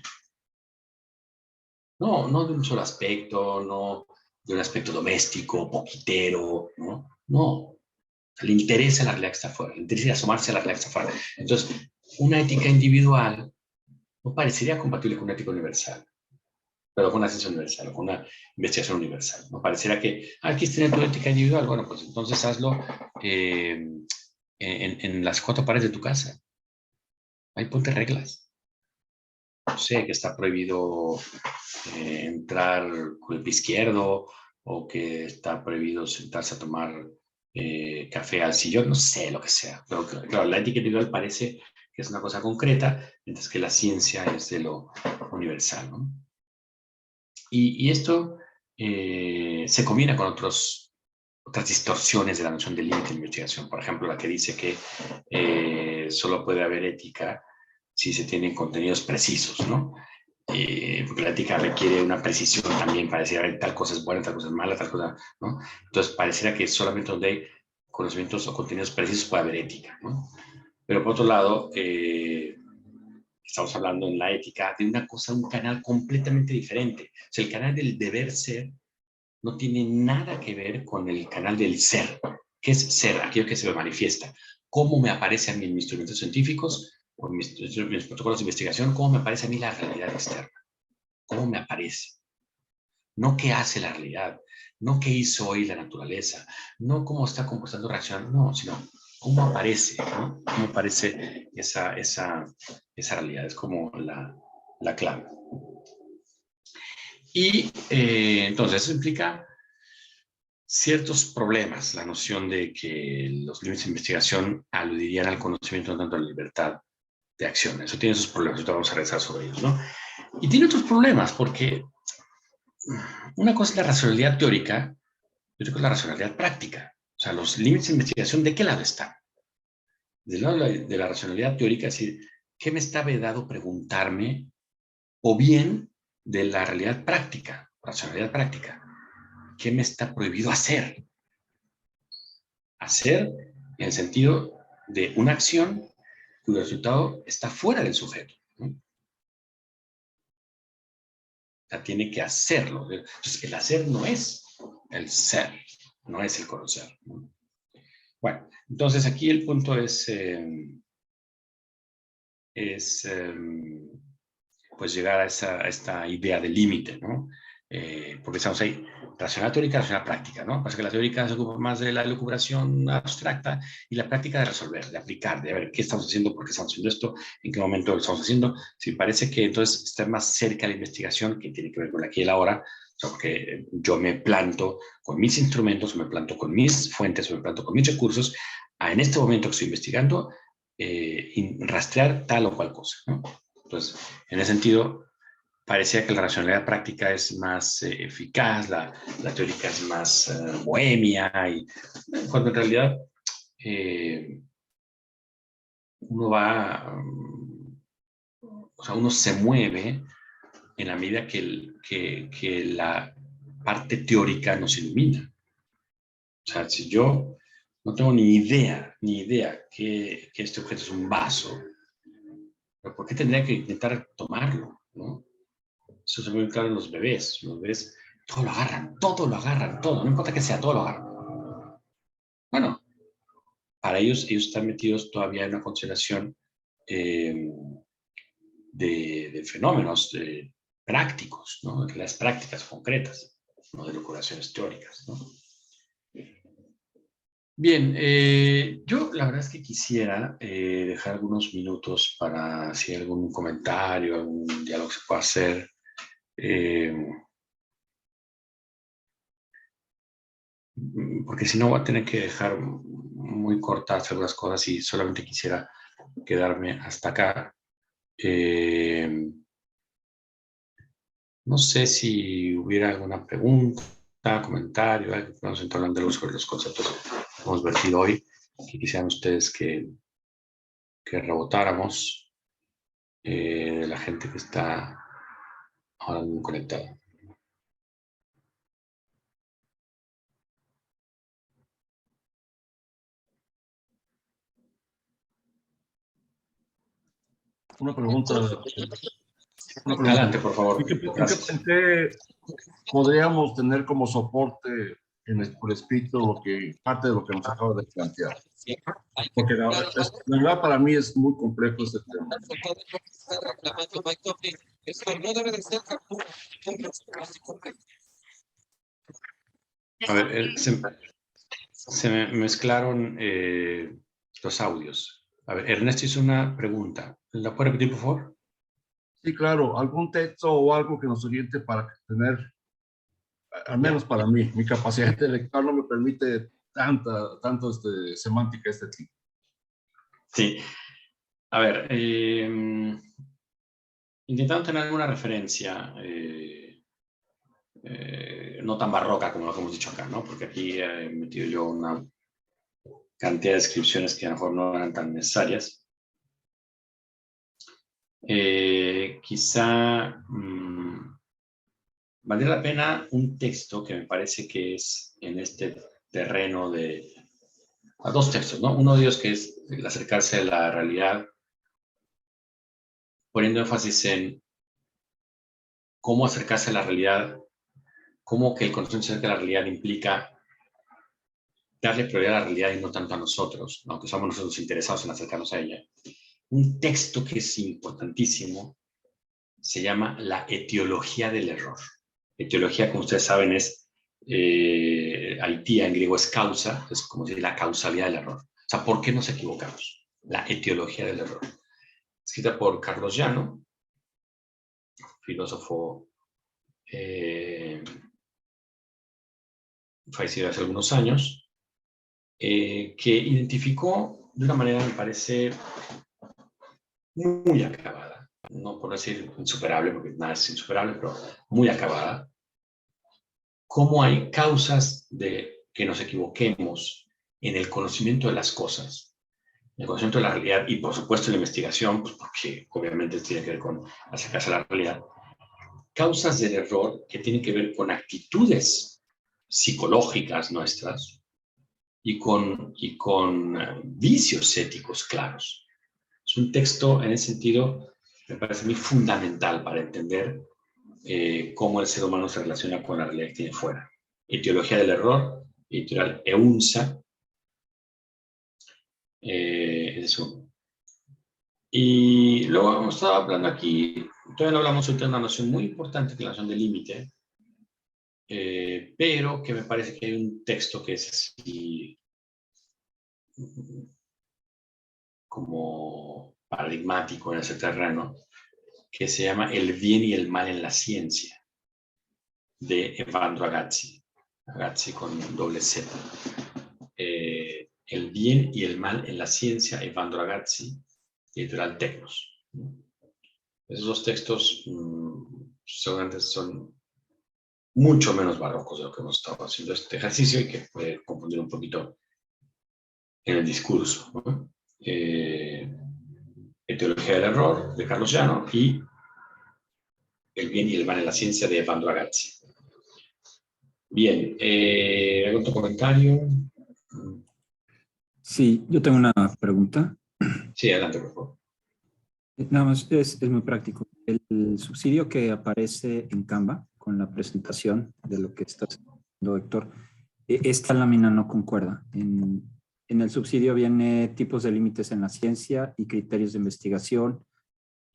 No, no de un solo aspecto, no de un aspecto doméstico, poquitero, ¿no? No. Le interesa la realidad que está afuera, le interesa asomarse a la realidad que está afuera. Entonces, una ética individual no parecería compatible con una ética universal, pero con una ciencia universal, con una investigación universal. No pareciera que, aquí tiene tu ética individual, bueno, pues entonces hazlo en las cuatro paredes de tu casa. Ahí ponte reglas. No sé, que está prohibido entrar con el pie izquierdo o que está prohibido sentarse a tomar café al sillón, no sé, lo que sea. Pero claro, la ética individual parece que es una cosa concreta, mientras que la ciencia es de lo universal, ¿no? Y esto se combina con otras distorsiones de la noción del límite de investigación. Por ejemplo, la que dice que solo puede haber ética si se tienen contenidos precisos, ¿no? Porque la ética requiere una precisión también para decir, a ver, tal cosa es buena, tal cosa es mala, tal cosa, ¿no? Entonces, pareciera que solamente donde hay conocimientos o contenidos precisos puede haber ética, ¿no? Pero por otro lado, estamos hablando en la ética de una cosa, un canal completamente diferente. O sea, el canal del deber ser no tiene nada que ver con el canal del ser. ¿Qué es ser? Aquello que se me manifiesta. ¿Cómo me aparece a mí en mis instrumentos científicos o en mis protocolos de investigación? ¿Cómo me aparece a mí la realidad externa? ¿Cómo me aparece? No qué hace la realidad, no qué hizo hoy la naturaleza, no cómo está comportando reacción, no, sino cómo aparece, ¿no? Cómo aparece esa realidad, es como la clave. Y entonces eso implica ciertos problemas, la noción de que los límites de investigación aludirían al conocimiento no tanto a la libertad de acción. Eso tiene sus problemas, ahorita vamos a regresar sobre ellos, ¿no? Y tiene otros problemas, porque una cosa es la racionalidad teórica y otra cosa es la racionalidad práctica. O sea, los límites de investigación, ¿de qué lado están? Del lado de la racionalidad teórica, es decir, ¿qué me está vedado preguntarme? O bien de la realidad práctica, racionalidad práctica, ¿qué me está prohibido hacer? Hacer en el sentido de una acción cuyo resultado está fuera del sujeto, ¿no? O sea, tiene que hacerlo. Entonces, el hacer no es el ser, no es el conocer, ¿no? Bueno, entonces aquí el punto es pues llegar a esta idea de límite, ¿no? Porque estamos ahí, racional teórica, racional práctica, ¿no? Pasa que la teórica se ocupa más de la elucubración abstracta y la práctica de resolver, de aplicar, de ver qué estamos haciendo, por qué estamos haciendo esto, en qué momento lo estamos haciendo. Si parece que entonces está más cerca la investigación, que tiene que ver con aquí y la ahora, o sea, porque yo me planto con mis instrumentos, me planto con mis fuentes, me planto con mis recursos, en este momento que estoy investigando, rastrear tal o cual cosa, ¿no? Entonces, en ese sentido, parecía que la racionalidad práctica es más eficaz, la teórica es más bohemia, y cuando en realidad uno va, o sea, uno se mueve en la medida que la parte teórica nos ilumina. O sea, si yo no tengo ni idea que este objeto es un vaso, ¿pero por qué tendría que intentar tomarlo, no? Eso se ve muy claro en los bebés. Los bebés todo lo agarran, todo. No importa que sea, todo lo agarran. Bueno, para ellos están metidos todavía en una consideración eh, de fenómenos prácticos, ¿no? De las prácticas concretas, no de locuraciones teóricas, ¿no? Bien, yo la verdad es que quisiera dejar algunos minutos para si hay algún comentario, algún diálogo que se pueda hacer. Porque si no voy a tener que dejar muy cortas algunas cosas y solamente quisiera quedarme hasta acá. No sé si hubiera alguna pregunta, comentario, algo que vamos a entrar hablando sobre los conceptos que hemos vertido hoy, que quisieran ustedes que rebotáramos de la gente que está ahora mismo conectada. Una pregunta. Adelante, por favor. ¿En qué podríamos tener como soporte por escrito parte de lo que nos acaba de plantear? Porque la verdad para mí es muy complejo este tema. A ver, se me mezclaron los audios. A ver, Ernesto hizo una pregunta. ¿La puede repetir, por favor? Sí, claro, algún texto o algo que nos oriente para tener, al menos para mí, mi capacidad intelectual no me permite tanto semántica de este tipo. Sí. A ver, intentando tener alguna referencia no tan barroca como lo que hemos dicho acá, ¿no? Porque aquí he metido yo una cantidad de descripciones que a lo mejor no eran tan necesarias. Quizá valdría la pena un texto que me parece que es en este terreno de... A dos textos, ¿no? Uno de ellos que es el acercarse a la realidad, poniendo énfasis en cómo acercarse a la realidad, cómo que el conocimiento acerca de la realidad implica darle prioridad a la realidad y no tanto a nosotros, aunque somos nosotros interesados en acercarnos a ella. Un texto que es importantísimo se llama La etiología del error. Etiología, como ustedes saben, es aitía en griego es causa, es como decir la causalidad del error. O sea, ¿por qué nos equivocamos? La etiología del error. Escrita por Carlos Llano, filósofo fallecido hace algunos años, que identificó de una manera, me parece, muy acabada, no por decir insuperable, porque nada es insuperable, pero muy acabada, cómo hay causas de que nos equivoquemos en el conocimiento de las cosas, en el conocimiento de la realidad y, por supuesto, en la investigación, pues porque obviamente tiene que ver con acercarse a la realidad, causas del error que tienen que ver con actitudes psicológicas nuestras y con vicios éticos claros. Es un texto, en ese sentido, me parece a mí fundamental para entender cómo el ser humano se relaciona con la realidad que tiene fuera. Etiología del error, editorial EUNSA, es uno. Y luego hemos estado hablando aquí, todavía no hablamos de una noción muy importante que es la noción de límite, pero que me parece que hay un texto que es así como paradigmático en ese terreno, que se llama El bien y el mal en la ciencia, de Evandro Agazzi, Agazzi con doble Z. El bien y el mal en la ciencia, Evandro Agazzi, editorial Tecnos. Esos dos textos seguramente son mucho menos barrocos de lo que hemos estado haciendo este ejercicio y que puede confundir un poquito en el discurso, ¿no? Etiología del error, de Carlos Llano, y El bien y el mal en la ciencia, de Evandro Agazzi. Bien, ¿algún otro comentario? Sí, yo tengo una pregunta. Sí, adelante, por favor. Nada más, es muy práctico. El subsidio que aparece en Canva con la presentación de lo que está haciendo Héctor, esta lámina no concuerda. En el subsidio viene tipos de límites en la ciencia y criterios de investigación,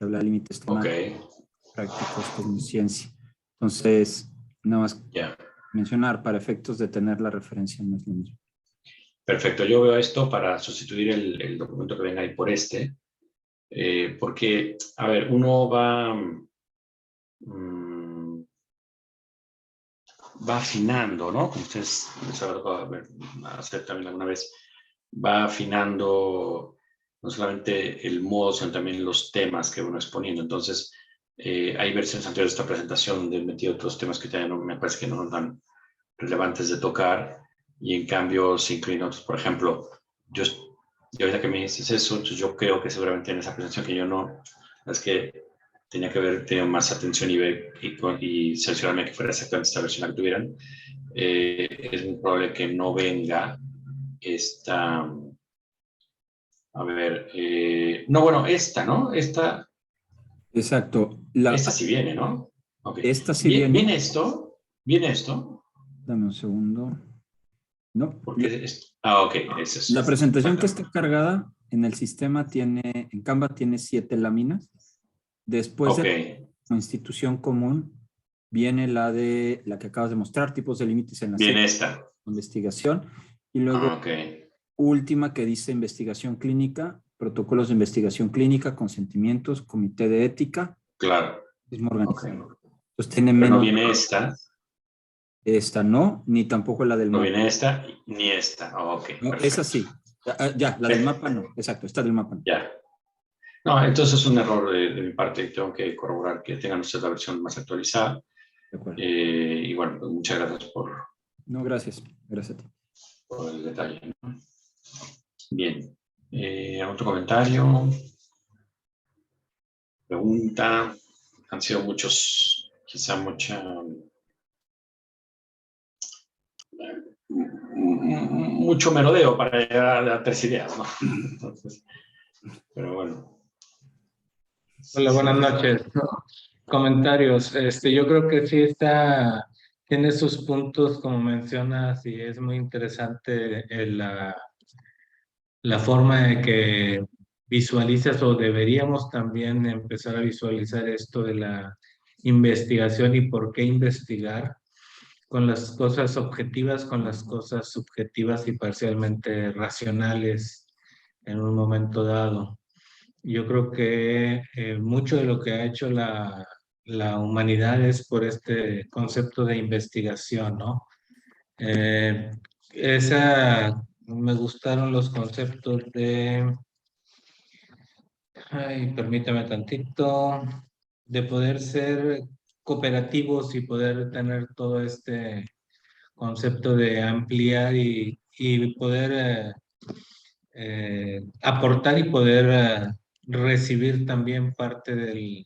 habla de límites temáticos, prácticos, ciencia. Entonces, nada más mencionar para efectos de tener la referencia no es lo mismo. Perfecto, yo veo esto para sustituir el documento que venga ahí por este, porque, a ver, uno va afinando, ¿no? Como ustedes les habrá tocado hacer también alguna vez, va afinando no solamente el modo, sino también los temas que uno es poniendo. Entonces, hay versiones anteriores de esta presentación donde he metido otros temas que todavía no, me parece que no son tan relevantes de tocar, y en cambio se incluyen otros. Por ejemplo, y ahorita que me dices eso, yo creo que seguramente en esa presentación que yo no, es que tenía que haber tenido más atención y ver y seleccionarme que fuera exactamente esta versión la que tuvieran. Es muy probable que no venga esta, a ver, no, bueno, esta, ¿no? Esta Exacto. sí viene, ¿no? Okay. Esta sí viene. ¿Viene esto? ¿Viene esto? Dame un segundo. No. Porque ok, es eso. La presentación que está cargada en el sistema en Canva tiene 7 láminas. Después de la institución común viene la que acabas de mostrar, tipos de límites en la viene esta. Investigación. Y luego última que dice investigación clínica, protocolos de investigación clínica, consentimientos, comité de ética. Claro. Mismo organizador. Entonces tiene menos. No viene esta. Esta no, ni tampoco la del mapa. No viene esta, ni esta. No, esa sí. Ya, la del mapa no. Exacto, esta del mapa no. Ya. No, entonces es un error de mi parte. Tengo que corroborar que tengan ustedes la versión más actualizada. De acuerdo. Y bueno, pues muchas gracias por... No, gracias. Gracias a ti. Por el detalle, ¿no? Bien. ¿Otro comentario? pregunta. Han sido muchos, quizá mucho merodeo para llegar a 3 ideas, ¿no? Entonces, pero bueno. Hola, buenas noches. Comentarios. Yo creo que sí tiene sus puntos, como mencionas, y es muy interesante la forma de que visualizas, o deberíamos también empezar a visualizar esto de la investigación y por qué investigar, con las cosas objetivas, con las cosas subjetivas y parcialmente racionales en un momento dado. Yo creo que mucho de lo que ha hecho la humanidad es por este concepto de investigación, ¿no? Eh, Me gustaron los conceptos permítame tantito, de poder ser cooperativos y poder tener todo este concepto de ampliar y poder aportar y poder recibir también parte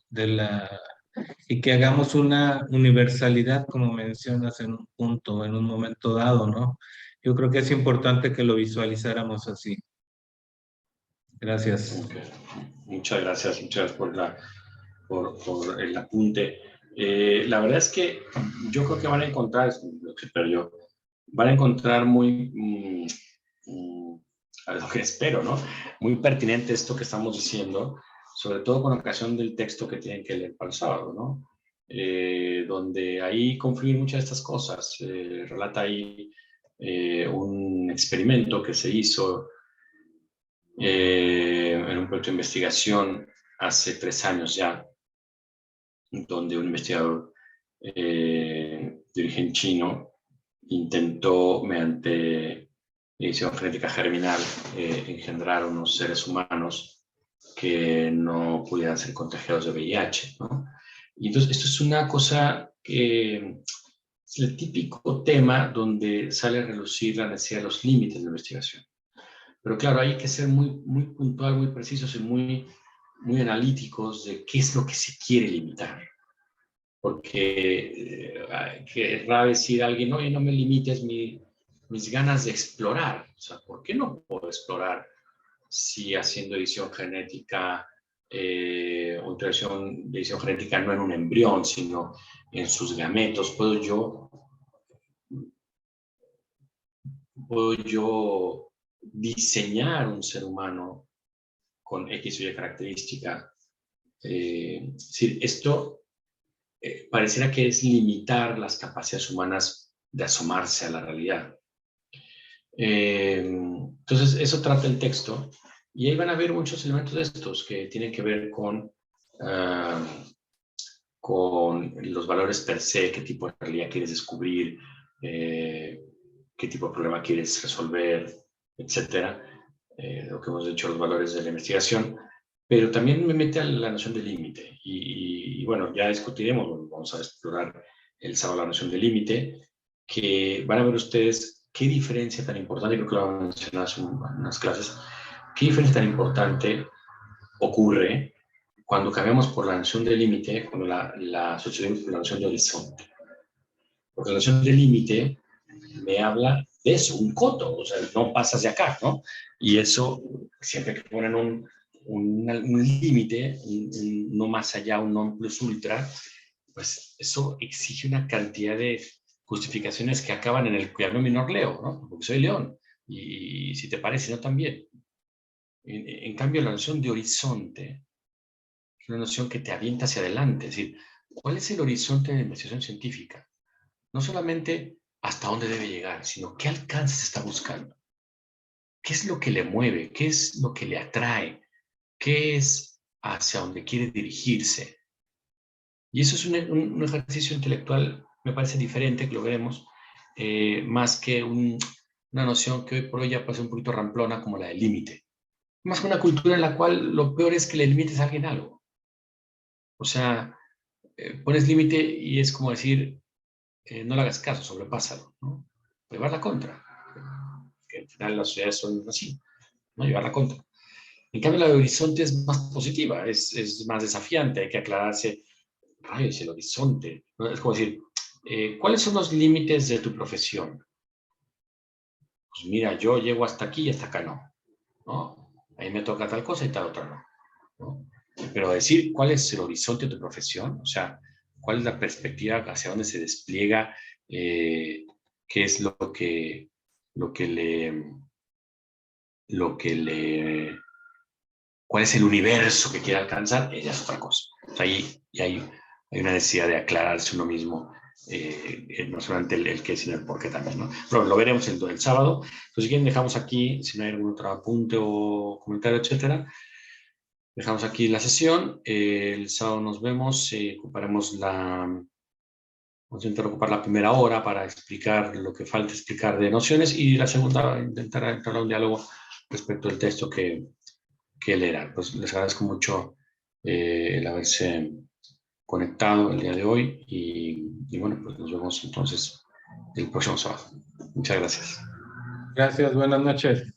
y que hagamos una universalidad, como mencionas en un punto, en un momento dado, ¿no? Yo creo que es importante que lo visualizáramos así. Gracias. Okay. Muchas gracias por el apunte. La verdad es que yo creo que van a encontrar, van a encontrar a lo que espero, ¿no? Muy pertinente esto que estamos diciendo, sobre todo con ocasión del texto que tienen que leer para el sábado, ¿no? Donde ahí confluyen muchas de estas cosas. Relata ahí un experimento que se hizo en un proyecto de investigación hace 3 años ya, donde un investigador de origen chino intentó, mediante edición genética germinal, engendrar unos seres humanos que no pudieran ser contagiados de VIH, ¿no? Y entonces esto es una cosa que es el típico tema donde sale a relucir la necesidad de los límites de la investigación. Pero claro, hay que ser muy puntual, muy precisos y muy analíticos de qué es lo que se quiere limitar. Porque querrá decir a alguien, oye, no me limites mis ganas de explorar. O sea, ¿por qué no puedo explorar si haciendo edición genética o introducción de edición genética no en un embrión, sino en sus gametos? ¿Puedo yo diseñar un ser humano con X o Y característica? Esto pareciera que es limitar las capacidades humanas de asomarse a la realidad. Entonces, eso trata el texto, y ahí van a ver muchos elementos de estos que tienen que ver con los valores per se, qué tipo de realidad quieres descubrir, qué tipo de problema quieres resolver, etcétera. Lo que hemos dicho, los valores de la investigación, pero también me mete a la noción de límite. Y bueno, ya discutiremos, vamos a explorar el sábado la noción de límite, que van a ver ustedes qué diferencia tan importante, creo que lo van a mencionar en unas clases, qué diferencia tan importante ocurre cuando cambiamos por la noción de límite, cuando la sustituimos por la noción de horizonte. Porque la noción de límite me habla de eso, un coto, o sea, no pasas de acá, ¿no? Y eso, siempre que ponen un límite, no más allá, un non plus ultra, pues eso exige una cantidad de justificaciones que acaban en el cuidado menor leo, ¿no? Porque soy león, y si te parece, no también. En cambio, la noción de horizonte es una noción que te avienta hacia adelante, es decir, ¿cuál es el horizonte de la investigación científica? No solamente hasta dónde debe llegar, sino qué alcance se está buscando. ¿Qué es lo que le mueve? ¿Qué es lo que le atrae? ¿Qué es hacia dónde quiere dirigirse? Y eso es un ejercicio intelectual, me parece diferente, que lo veremos, más que una noción que hoy por hoy ya pasa un poquito ramplona como la del límite. Más que una cultura en la cual lo peor es que le limites a alguien algo. O sea, pones límite y es como decir, no le hagas caso, sobrepásalo, ¿no? Llevar la contra. Que al final las sociedades son así, ¿no? Llevar la contra. En cambio, la de horizonte es más positiva, es más desafiante, hay que aclararse, rayos, el horizonte, ¿no? Es como decir, ¿cuáles son los límites de tu profesión? Pues mira, yo llego hasta aquí y hasta acá ¿no? Ahí me toca tal cosa y tal otra ¿no? Pero decir cuál es el horizonte de tu profesión, o sea, cuál es la perspectiva hacia dónde se despliega, qué es lo que le, cuál es el universo que quiere alcanzar, ella es otra cosa. O sea, ahí hay una necesidad de aclararse uno mismo, no solamente el qué, sino el por qué también, ¿no? Pero lo veremos el sábado. Entonces, si quieren, dejamos aquí, si no hay algún otro apunte o comentario, etcétera, dejamos aquí la sesión. El sábado nos vemos, ocuparemos vamos a intentar ocupar la primera hora para explicar lo que falta explicar de nociones y la segunda intentar entrar a un diálogo respecto al texto que leerán. Pues les agradezco mucho el haberse conectado el día de hoy y bueno, pues nos vemos entonces el próximo sábado. Muchas gracias. Gracias, buenas noches.